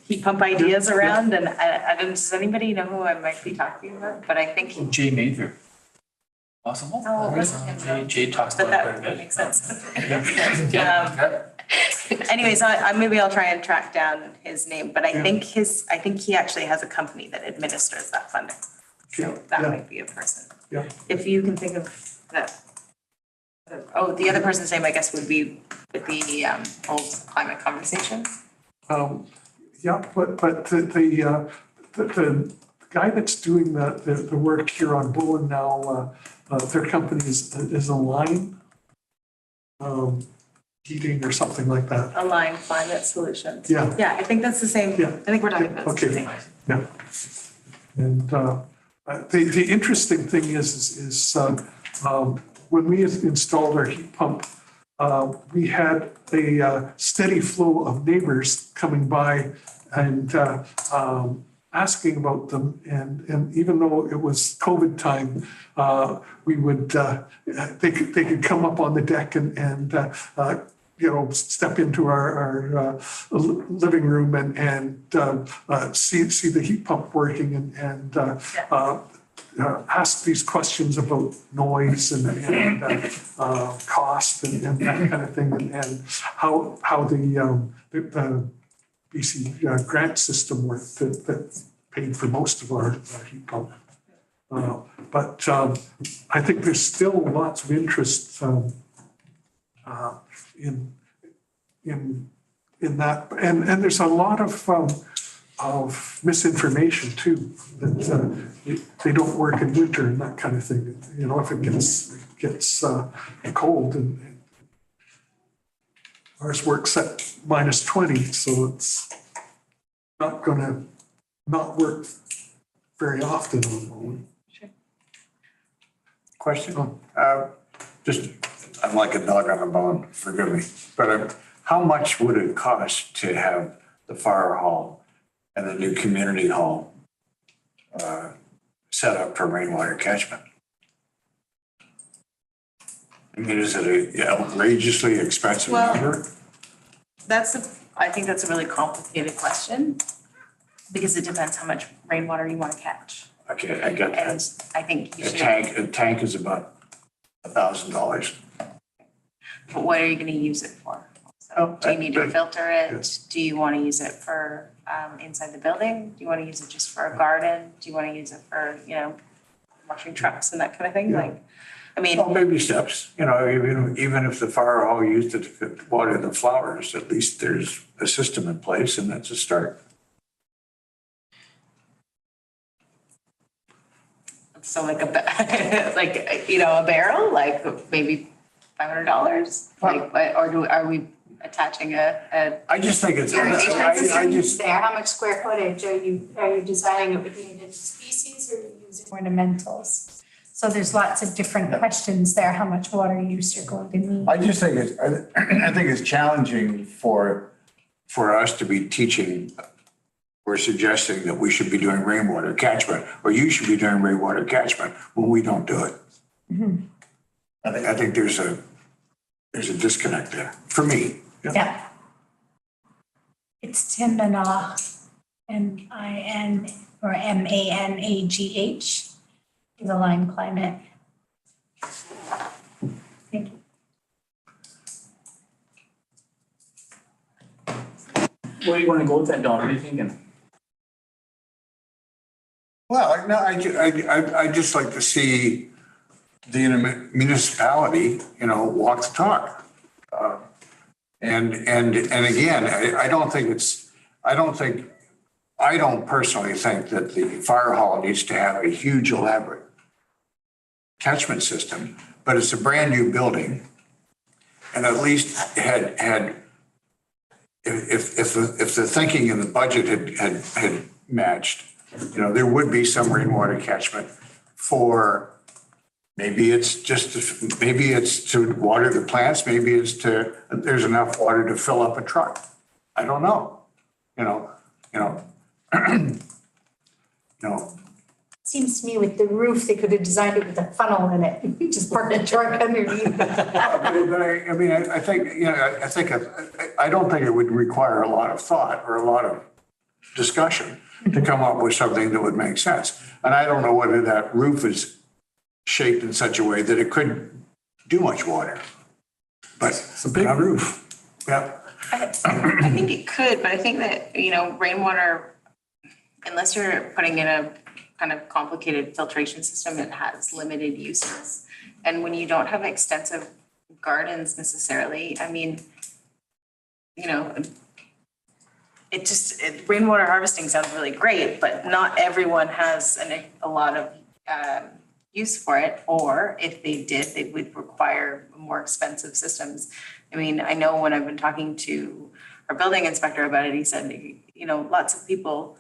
heat pump ideas around, and I don't, does anybody know who I might be talking about? But I think Jay Mather. Possible. Oh, Jay talks but about it quite a that bit. makes sense. Yeah. Anyways, maybe I'll try and track down his name, but I think he actually has a company that administers that funding. So that Yeah. might be a person. Yeah. If you can think of that. Oh, the other person's name, I guess, would be with the old climate conversations. Yeah, but the guy that's doing the work here on Bullen now, their company is Align Heating or something like that. Align Climate Solutions. Yeah. Yeah, I think that's the same. Yeah. I think we're talking about the same Okay. thing. Yeah. And the interesting thing is when we installed our heat pump, we had a steady flow of neighbors coming by and asking about them. And even though it was COVID time, we would, they could come up on the deck and step into our living room and see the heat pump working and ask these questions about noise and cost and that kind of thing, and how the BC grant system worked that paid for most of our heat pump. But I think there's still lots of interest in that, and there's a lot of misinformation too, that they don't work in winter and that kind of thing. You know, if it gets cold and ours works at -20, so it's not gonna not work very often on mowing. Question? Just, I'm like a dog on a bone, forgive me, but how much would it cost to have the fire hall and the new community hall set up for rainwater catchment? I mean, is it a outrageously expensive Well, number? I think that's a really complicated question because it depends how much rainwater you want to catch. Okay, I get And that. I think you A should, tank is about $1,000. but what are you going to use it for? So Oh, do you need to that- filter it? yes. Do you want to use it for inside the building? Do you want to use it just for a garden? Do you want to use it for, washing trucks and that kind of thing? Yeah. Like, I mean, Well, baby steps, even if the fire hall used it to water the flowers, at least there's a system in place and that's a start. so like a barrel, like maybe $500? Like, are we attaching a I just think it's, Irrigation I system just, there, how much square footage are you designing it with the native species or are you using ornamentals? So there's lots of different questions there, how much water use you're going to need. I just think I think it's challenging for us to be teaching or suggesting that we should be doing rainwater catchment, or you should be doing rainwater catchment when we don't do it. Mm-hmm. I think there's a disconnect there, for me. Yeah. It's Timanagh, M-I-N or M-A-N-A-G-H, the Lime Climate. Thank you. Where do you want to go with that, Don? What are you thinking? Well, no, I just like to see the municipality, walk the talk. And again, I don't personally think that the fire hall needs to have a huge elaborate catchment system, but it's a brand new building. And at least if the thinking in the budget had matched, there would be some rainwater catchment for, maybe it's to water the plants, maybe there's enough water to fill up a truck. I don't know, Seems to me with the roof, they could have designed it with a funnel in it, just park a truck underneath. But I think, I don't think it would require a lot of thought or a lot of discussion to come up with something that would make sense. And I don't know whether that roof is shaped in such a way that it couldn't do much water. But It's a big roof. yeah, I think it could, but I think that, you know, rainwater, unless you're putting in a kind of complicated filtration system, it has limited uses. And when you don't have extensive gardens necessarily, I mean, you know, rainwater harvesting sounds really great, but not everyone has a lot of use for it. Or if they did, they would require more expensive systems. I mean, I know when I've been talking to our building inspector about it, he said, you know, lots of people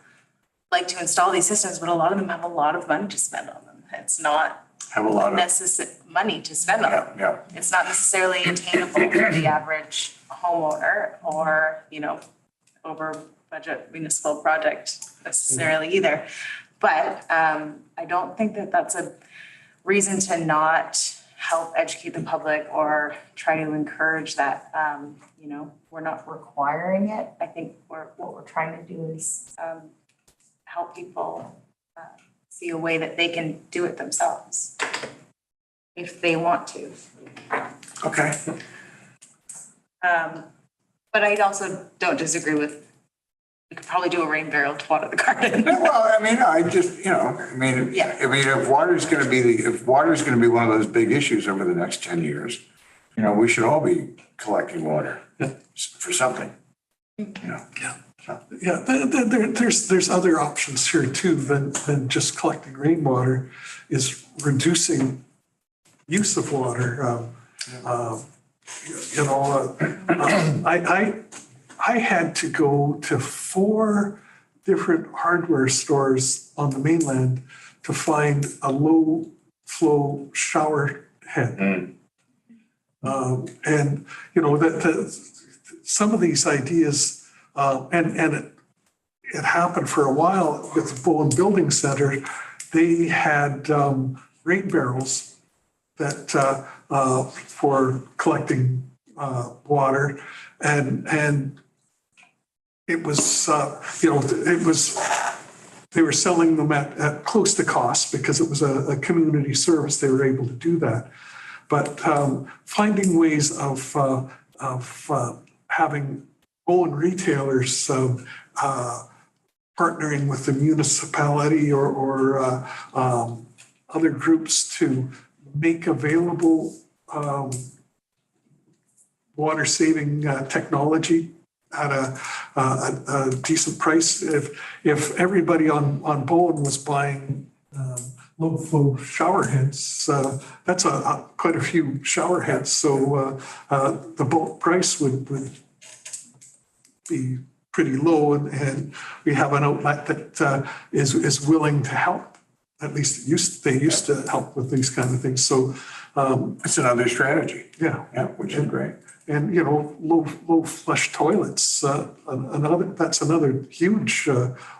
like to install these systems, but a lot of them have a lot of money to spend on them. It's not have a lot of, necessary money to spend on them. yeah. It's not necessarily attainable for the average homeowner or, you know, over budget municipal project necessarily either. But I don't think that that's a reason to not help educate the public or try to encourage that. You know, we're not requiring it. I think what we're trying to do is help people see a way that they can do it themselves if they want to. Okay. But I also don't disagree with, we could probably do a rain barrel to water the garden. Well, I mean, I just, you know, I mean, Yeah. if water's gonna be one of those big issues over the next 10 years, you know, we should all be collecting water for something, you know. Yeah, there's other options here too than just collecting rainwater, is reducing use of water. You know, I had to go to 4 different hardware stores on the mainland to find a low flow shower head. And, you know, some of these ideas, and it happened for a while with the Bowen Building Center. They had rain barrels that for collecting water, and it was you know, they were selling them at close to cost because it was a community service. They were able to do that, but finding ways of having own retailers partnering with the municipality or other groups to make available water saving technology at a decent price. If everybody on Bowen was buying low flow shower heads, that's quite a few shower heads. So the bulk price would be pretty low, and we have an outlet that is willing to help. At least they used to help with these kind of things. So It's another strategy. yeah, Which is great. and you know, low flush toilets. That's another huge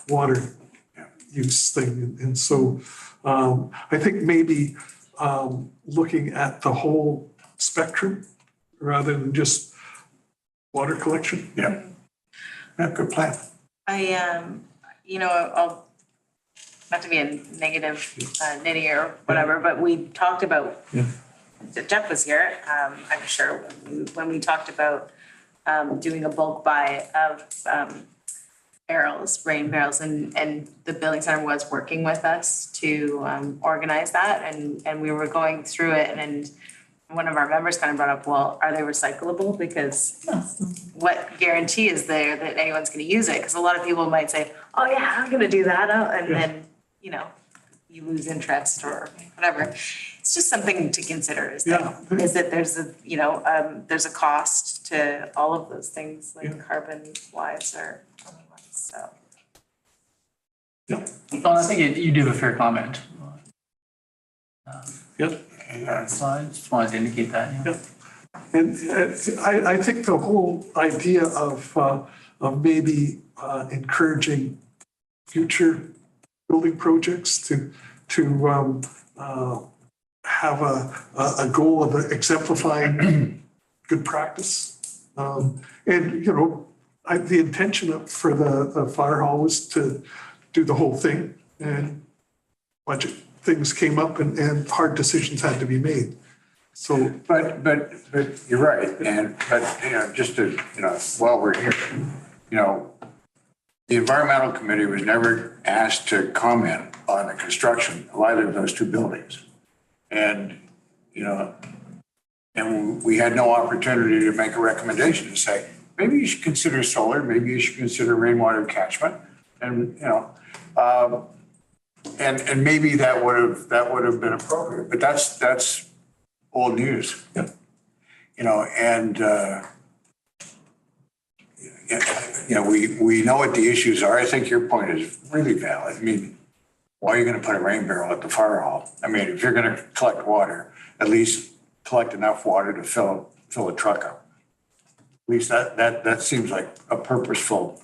water use thing, and so I think maybe looking at the whole spectrum rather than just water collection. Yeah, good plan. You know, I'll, not to be a negative nitty or whatever, but we talked about, Jeff was here, I'm sure, when we talked about doing a bulk buy of barrels, rain barrels, and the building center was working with us to organize that, and we were going through it, and one of our members kind of brought up, well, are they recyclable? Because what guarantee is there that anyone's gonna use it? Because a lot of people might say, oh yeah, I'm gonna do that, and then, you know, you lose interest or whatever. It's just something to consider, is that there's a, you know, there's a cost to all of those things, like carbon wise or otherwise, so. Well, I think you do have a fair comment. Yep. So I just wanted to indicate that, yeah. Yep. And I think the whole idea of maybe encouraging future building projects to have a goal of exemplifying good practice. And, you know, the intention for the fire hall was to do the whole thing and budget things came up and hard decisions had to be made. So, But you're right, just to, while we're here, the environmental committee was never asked to comment on the construction of either of those two buildings. And, and we had no opportunity to make a recommendation to say, maybe you should consider solar, maybe you should consider rainwater catchment. And, and maybe that would have been appropriate, but that's old news. Yeah. We know what the issues are. I think your point is really valid. I mean, why are you going to put a rain barrel at the fire hall? I mean, if you're going to collect water, at least collect enough water to fill a truck up. At least that seems like a purposeful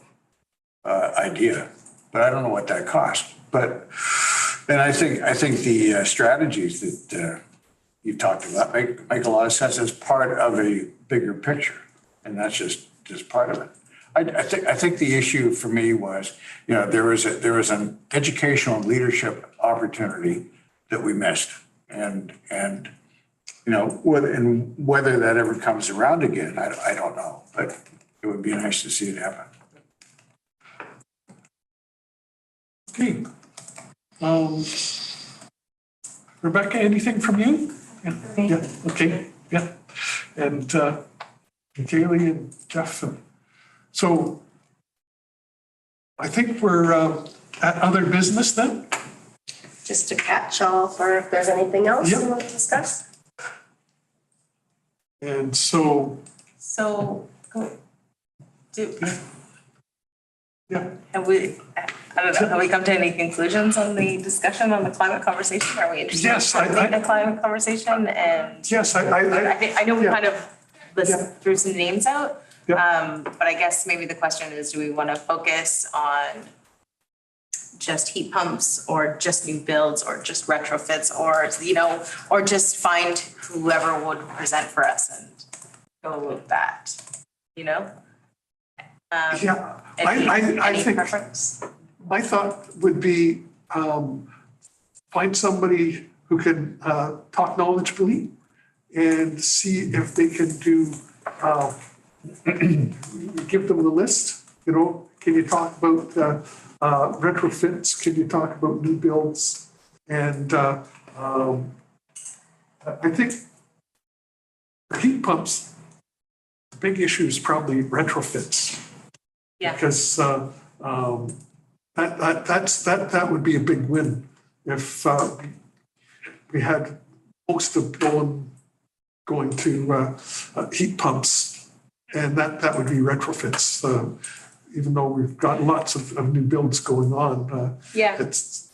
idea, but I don't know what that costs. But then I think the strategies that you talked about make a lot of sense as part of a bigger picture, and that's just part of it. I think the issue for me was, there was an educational leadership opportunity that we missed, and whether that ever comes around again, I don't know, but it would be nice to see it happen. okay. Rebecca, anything from you? Yeah, okay, yeah. And Kaylee and Jeff. So I think we're at other business then. Just to catch all for if there's anything else you want to discuss. And so, yeah. Have we, I don't know, have we come to any conclusions on the discussion on the climate conversation? Are we interested Yes, in the climate conversation? And Yes, I know we yeah. kind of threw some names out. Yeah. But I guess maybe the question is, do we want to focus on just heat pumps or just new builds or just retrofits or, or just find whoever would present for us and go with that, Yeah, Any I think preference? my thought would be find somebody who can talk knowledgeably and see if they can do, give them the list, can you talk about retrofits, can you talk about new builds? And I think for heat pumps, the big issue is probably retrofits. Yeah. Because that would be a big win if we had most of going to heat pumps, and that would be retrofits. Even though we've got lots of new builds going on, that's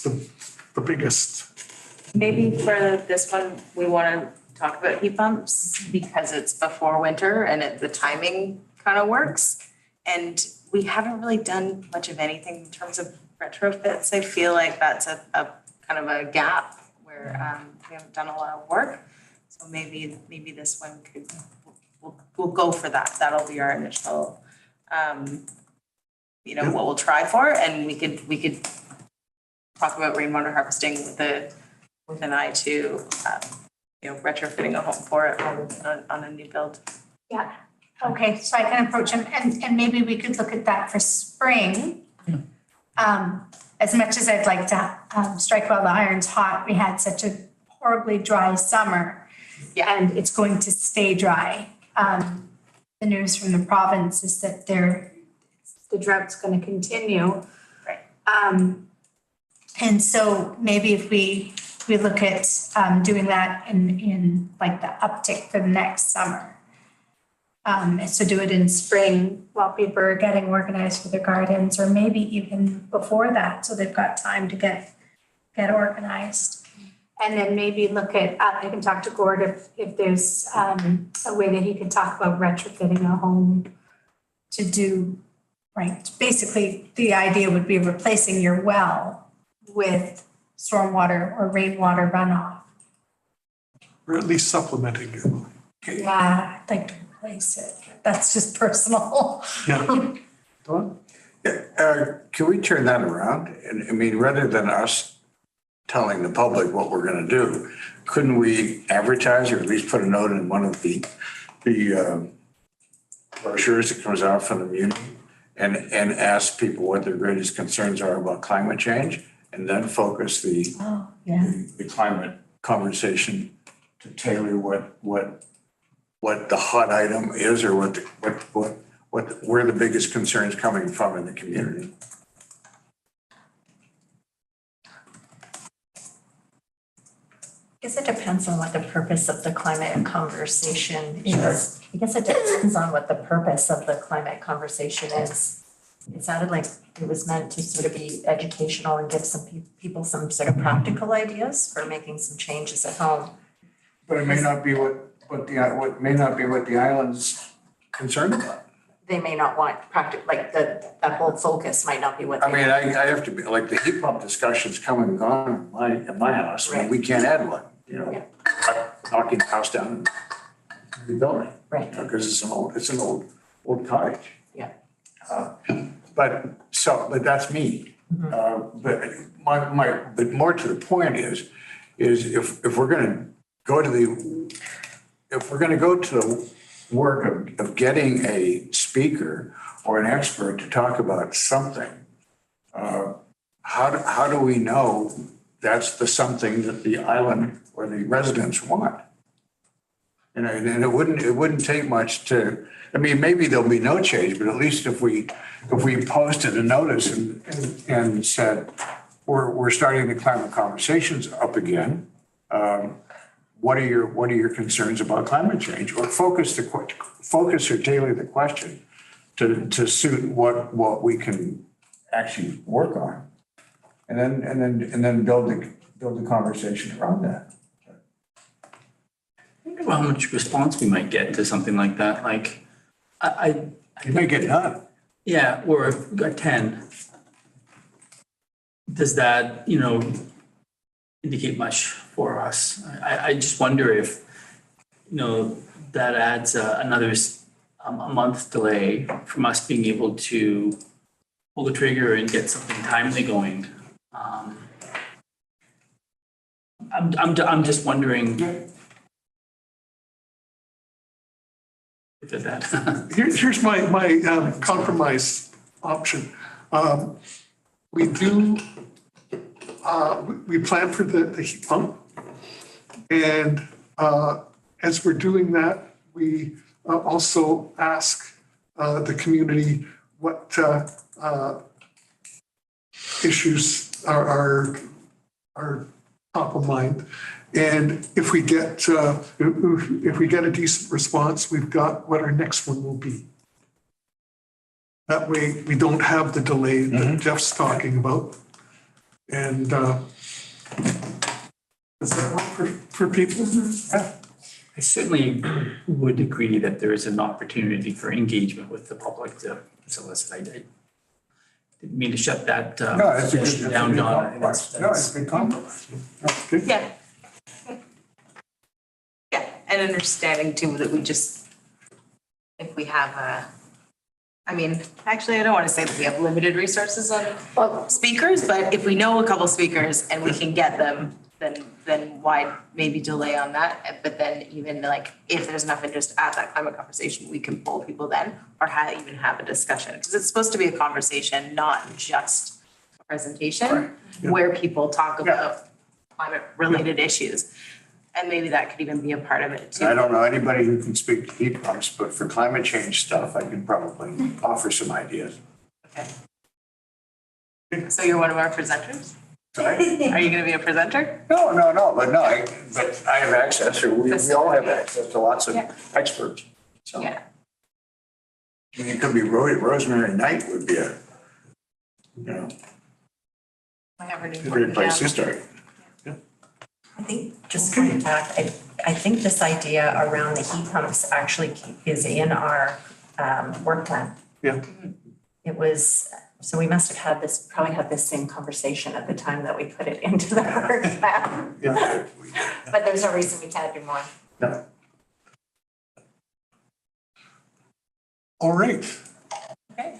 the biggest. Maybe for this one, we want to talk about heat pumps because it's before winter and the timing kind of works. And we haven't really done much of anything in terms of retrofits. I feel like that's a kind of a gap where we haven't done a lot of work. So maybe this one we'll go for that. That'll be our initial, what we'll try for. And we could talk about rainwater harvesting with an eye to, retrofitting a home for it on a new build. Yeah, okay, so I can approach him and maybe we could look at that for spring. As much as I'd like to strike while the iron's hot, we had such a horribly dry summer. Yeah. And it's going to stay dry. The news from the province is that the drought's going to continue. Right. And so maybe if we look at doing that in like the uptick for the next summer. So do it in spring while people are getting organized for their gardens, or maybe even before that, so they've got time to get organized. And then maybe look at, I can talk to Gord if there's a way that he could talk about retrofitting a home to do, right? Basically, the idea would be replacing your well with stormwater or rainwater runoff. Or at least supplementing it. Yeah, I'd like to replace it. That's just personal. Yeah. Don? Can we turn that around? And I mean, rather than us telling the public what we're gonna do. Couldn't we advertise or at least put a note in one of the brochures that comes out from the Muni and ask people what their greatest concerns are about climate change and then focus the climate conversation to tailor what the hot item is or where the biggest concerns coming from in the community. I guess it depends on what the purpose of the climate conversation is. I guess it depends on what the purpose of the climate conversation is. It sounded like it was meant to sort of be educational and give some people some sort of practical ideas for making some changes at home. But it may not be what the island's concerned about. They may not want like that whole focus might not be what they. I mean, I have to be, like, the heat pump discussion's come and gone in my house. I mean, we can't add one, you know, knocking the house down and rebuilding. Right. Because it's an old cottage. Yeah. But that's me. But but more to the point is if we're gonna go to the work of getting a speaker or an expert to talk about something, how do we know that's the something that the island or the residents want? And it wouldn't take much to, I mean, maybe there'll be no change, but at least if we posted a notice and said, we're starting the climate conversations up again. What are your concerns about climate change? Or focus or tailor the question to suit what we can actually work on. And then build the conversation around that. I wonder how much response we might get to something like that. Like, You may get none. yeah, or if we got 10. Does that, indicate much for us? I just wonder if, that adds another a month delay from us being able to pull the trigger and get something timely going. I'm just wondering if that. Here's my compromise option. We plan for the heat pump. And as we're doing that, we also ask the community what issues are top of mind. And if we get a decent response, we've got what our next one will be. That way, we don't have the delay that Jeff's talking about. And does that work for people? Yeah. I certainly would agree that there is an opportunity for engagement with the public to solicit. I didn't mean to shut that session down, John. It's a good compromise. Yeah. Yeah, and understanding too that if we have actually, I don't want to say that we have limited resources on speakers, but if we know a couple speakers and we can get them, then why maybe delay on that? But then even like, if there's enough interest at that climate conversation, we can pull people then or even have a discussion. Because it's supposed to be a conversation, not just a presentation where people talk about climate related issues. And maybe that could even be a part of it too. I don't know anybody who can speak to heat pumps, but for climate change stuff, I can probably offer some ideas. Okay. So you're one of our presenters? Sorry? Are you going to be a presenter? No, but I have access, or we all have access to lots of experts. So, Yeah. I mean, it could be Rosemary Knight would be a great place to start. I think just coming back, I think this idea around the heat pumps actually is in our work plan. Yeah. It was, so we must have probably had this same conversation at the time that we put it into the work plan. Yeah. But there's no reason we can't do more. Yeah. All right. Okay.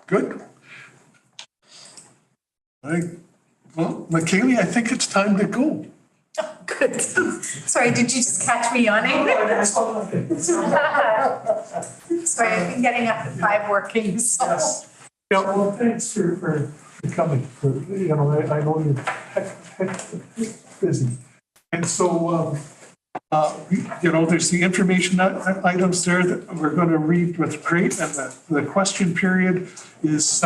Good. I think Well, Michaeli, I think it's time to go. Good. Sorry, did you just catch me yawning? Sorry, I've been getting up at 5 working, so. Yes. Yeah, well, thanks for coming. You know, I know you're busy. And so, you know, there's the information items there that we're going to read with great, and the question period is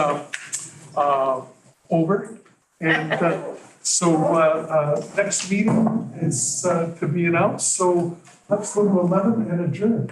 over. And so next meeting is to be announced. So let's go to 11 and adjourn.